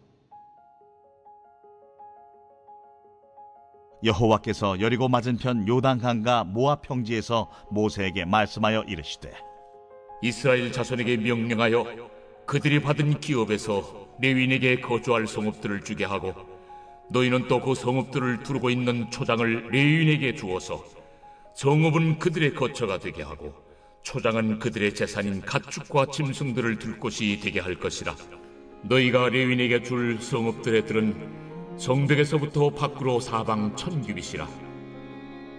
여호와께서 여리고 맞은편 요단강과 모압 평지에서 모세에게 말씀하여 이르시되 이스라엘 자손에게 명령하여 그들이 받은 기업에서 레위인에게 거주할 성읍들을 주게 하고 너희는 또 그 성읍들을 두르고 있는 초장을 레위인에게 주어서 성읍은 그들의 거처가 되게 하고 초장은 그들의 재산인 가축과 짐승들을 둘 곳이 되게 할 것이라. 너희가 레위인에게 줄 성읍들의 들은 성벽에서부터 밖으로 사방 1000규빗이라.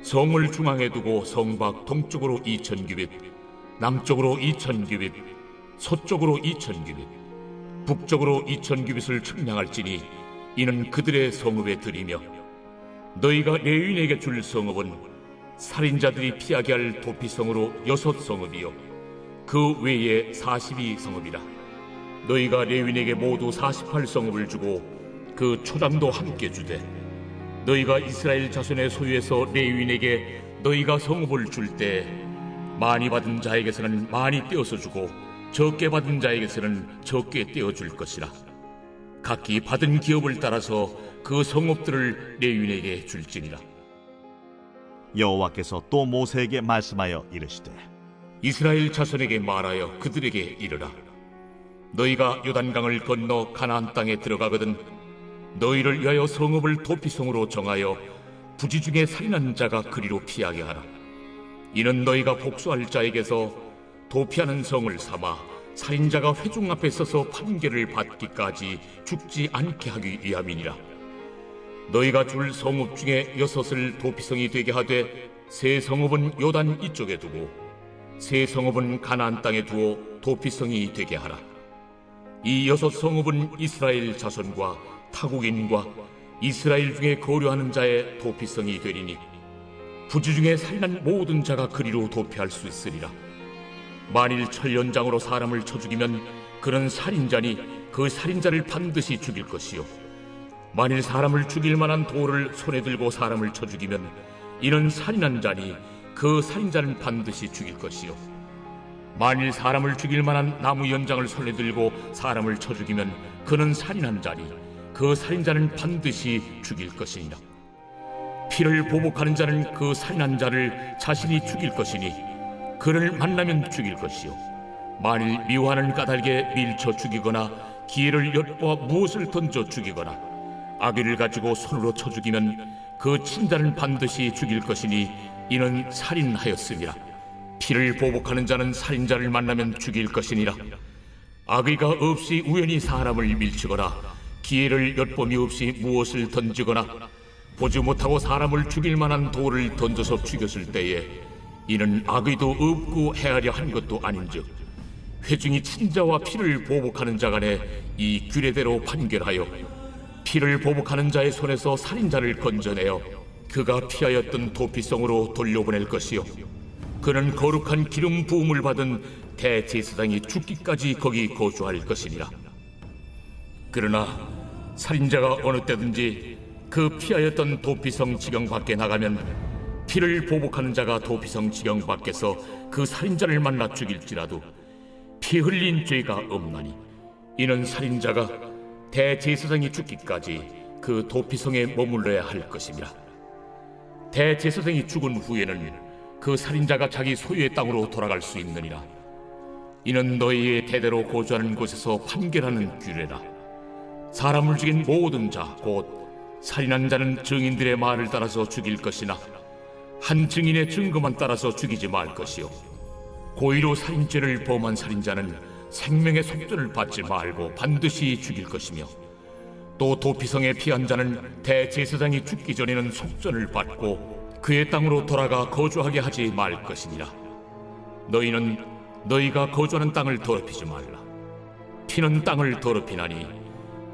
성을 중앙에 두고 성밖 동쪽으로 2000규빗, 남쪽으로 2000규빗, 서쪽으로 2000규빗, 북쪽으로 2000규빗을 측량할지니 이는 그들의 성읍에 들이며 너희가 레위인에게 줄 성읍은 살인자들이 피하게 할 도피성으로 6성읍이요 그 외에 42성읍이라. 너희가 레위인에게 모두 48성읍을 주고 그 초장도 함께 주되 너희가 이스라엘 자손의 소유에서 레위인에게 너희가 성읍을 줄 때 많이 받은 자에게서는 많이 떼어서 주고 적게 받은 자에게서는 적게 떼어 줄 것이라. 각기 받은 기업을 따라서 그 성읍들을 레위인에게 줄지니라. 여호와께서 또 모세에게 말씀하여 이르시되 이스라엘 자손에게 말하여 그들에게 이르라. 너희가 요단강을 건너 가나안 땅에 들어가거든 너희를 위하여 성읍을 도피성으로 정하여 부지 중에 살인한 자가 그리로 피하게 하라. 이는 너희가 복수할 자에게서 도피하는 성을 삼아 살인자가 회중 앞에 서서 판결을 받기까지 죽지 않게 하기 위함이니라. 너희가 줄 성읍 중에 6을 도피성이 되게 하되 세 성읍은 요단 이쪽에 두고 세 성읍은 가나안 땅에 두어 도피성이 되게 하라. 이 6성읍은 이스라엘 자손과 타국인과 이스라엘 중에 거류하는 자의 도피성이 되리니 부지 중에 살인한 모든 자가 그리로 도피할 수 있으리라. 만일 철연장으로 사람을 쳐 죽이면 그는 살인자니 그 살인자를 반드시 죽일 것이요, 만일 사람을 죽일 만한 돌을 손에 들고 사람을 쳐 죽이면 이는 살인한 자니 그 살인자는 반드시 죽일 것이요, 만일 사람을 죽일 만한 나무 연장을 손에 들고 사람을 쳐 죽이면 그는 살인한 자니 그 살인자는 반드시 죽일 것이니라. 피를 보복하는 자는 그 살인한 자를 자신이 죽일 것이니 그를 만나면 죽일 것이요, 만일 미워하는 까닭에 밀쳐 죽이거나 기회를 엿보아 무엇을 던져 죽이거나 아귀를 가지고 손으로 쳐 죽이면 그 친자는 반드시 죽일 것이니 이는 살인하였음이라. 피를 보복하는 자는 살인자를 만나면 죽일 것이니라. 악의가 없이 우연히 사람을 밀치거나 기회를 엿봄이 없이 무엇을 던지거나 보지 못하고 사람을 죽일 만한 돌을 던져서 죽였을 때에 이는 악의도 없고 헤아려 한 것도 아닌즉 회중이 친자와 피를 보복하는 자 간에 이 규례대로 판결하여 피를 보복하는 자의 손에서 살인자를 건져내어 그가 피하였던 도피성으로 돌려보낼 것이요, 그는 거룩한 기름 부음을 받은 대제사장이 죽기까지 거기 거주할 것이니라. 그러나 살인자가 어느 때든지 그 피하였던 도피성 지경 밖에 나가면 피를 보복하는 자가 도피성 지경 밖에서 그 살인자를 만나 죽일지라도 피 흘린 죄가 없나니 이는 살인자가 대제사장이 죽기까지 그 도피성에 머물러야 할 것이니라. 대제사장이 죽은 후에는 그 살인자가 자기 소유의 땅으로 돌아갈 수 있느니라. 이는 너희의 대대로 거주하는 곳에서 판결하는 규례라. 사람을 죽인 모든 자 곧 살인한 자는 증인들의 말을 따라서 죽일 것이나 한 증인의 증거만 따라서 죽이지 말 것이요, 고의로 살인죄를 범한 살인자는 생명의 속전을 받지 말고 반드시 죽일 것이며, 또 도피성에 피한 자는 대제사장이 죽기 전에는 속전을 받고 그의 땅으로 돌아가 거주하게 하지 말 것이니라. 너희는 너희가 거주하는 땅을 더럽히지 말라. 피는 땅을 더럽히나니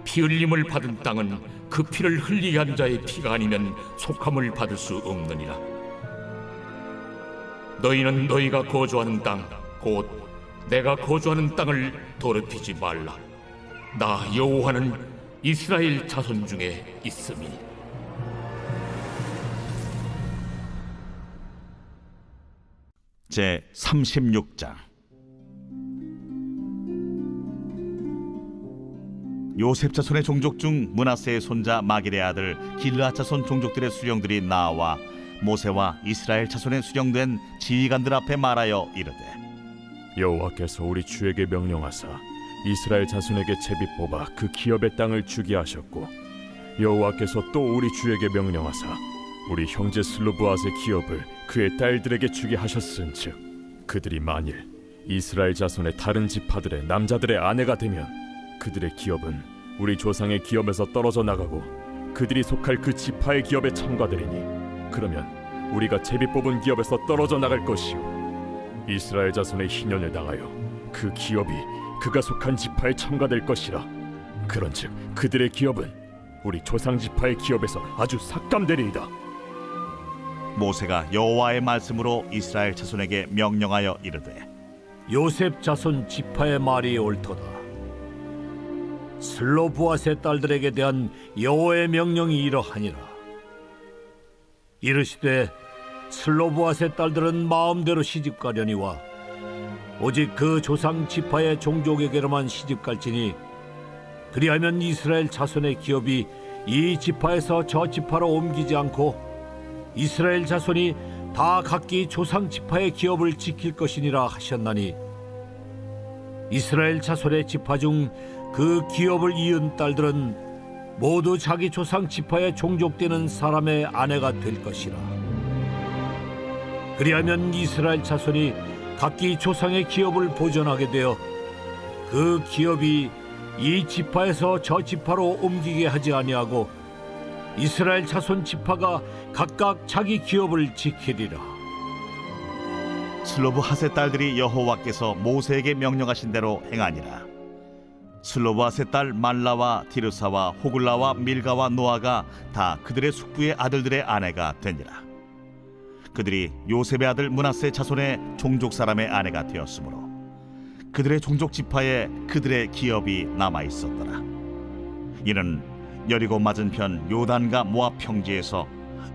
피 흘림을 받은 땅은 그 피를 흘리게 한 자의 피가 아니면 속함을 받을 수 없느니라. 너희는 너희가 거주하는 땅 곧 내가 거주하는 땅을 더럽히지 말라. 나 여호와는 이스라엘 자손 중에 있음이니. 제 36장. 요셉 자손의 종족 중 므낫세의 손자 마길의 아들 길르앗 자손 종족들의 수령들이 나와 모세와 이스라엘 자손의 수령된 지휘관들 앞에 말하여 이르되, 여호와께서 우리 주에게 명령하사 이스라엘 자손에게 제비 뽑아 그 기업의 땅을 주게 하셨고, 여호와께서 또 우리 주에게 명령하사 우리 형제 슬로브앗의 기업을 그의 딸들에게 주게 하셨은즉, 그들이 만일 이스라엘 자손의 다른 지파들의 남자들의 아내가 되면 그들의 기업은 우리 조상의 기업에서 떨어져 나가고 그들이 속할 그 지파의 기업에 참가되리니, 그러면 우리가 제비 뽑은 기업에서 떨어져 나갈 것이요, 이스라엘 자손의 희년을 당하여 그 기업이 그가 속한 지파에 참가될 것이라. 그런즉 그들의 기업은 우리 조상 지파의 기업에서 아주 삭감되리이다. 모세가 여호와의 말씀으로 이스라엘 자손에게 명령하여 이르되, 요셉 자손 지파의 말이 옳도다. 슬로브앗의 딸들에게 대한 여호와의 명령이 이러하니라. 이르시되 슬로브앗의 딸들은 마음대로 시집가려니와 오직 그 조상 지파의 종족에게로만 시집갈지니, 그리하면 이스라엘 자손의 기업이 이 지파에서 저 지파로 옮기지 않고 이스라엘 자손이 다 각기 조상 지파의 기업을 지킬 것이니라 하셨나니, 이스라엘 자손의 지파 중 그 기업을 이은 딸들은 모두 자기 조상 지파에 종족되는 사람의 아내가 될 것이라. 그리하면 이스라엘 자손이 각기 조상의 기업을 보존하게 되어 그 기업이 이 지파에서 저 지파로 옮기게 하지 아니하고 이스라엘 자손 지파가 각각 자기 기업을 지키리라. 슬로브핫의 딸들이 여호와께서 모세에게 명령하신 대로 행하니라. 슬로바스의 딸 말라와 디르사와 호글라와 밀가와 노아가 다 그들의 숙부의 아들들의 아내가 되니라. 그들이 요셉의 아들 므낫세 자손의 종족 사람의 아내가 되었으므로 그들의 종족 지파에 그들의 기업이 남아 있었더라. 이는 여리고 맞은편 요단과 모압 평지에서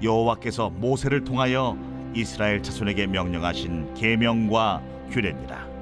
여호와께서 모세를 통하여 이스라엘 자손에게 명령하신 계명과 규례니라.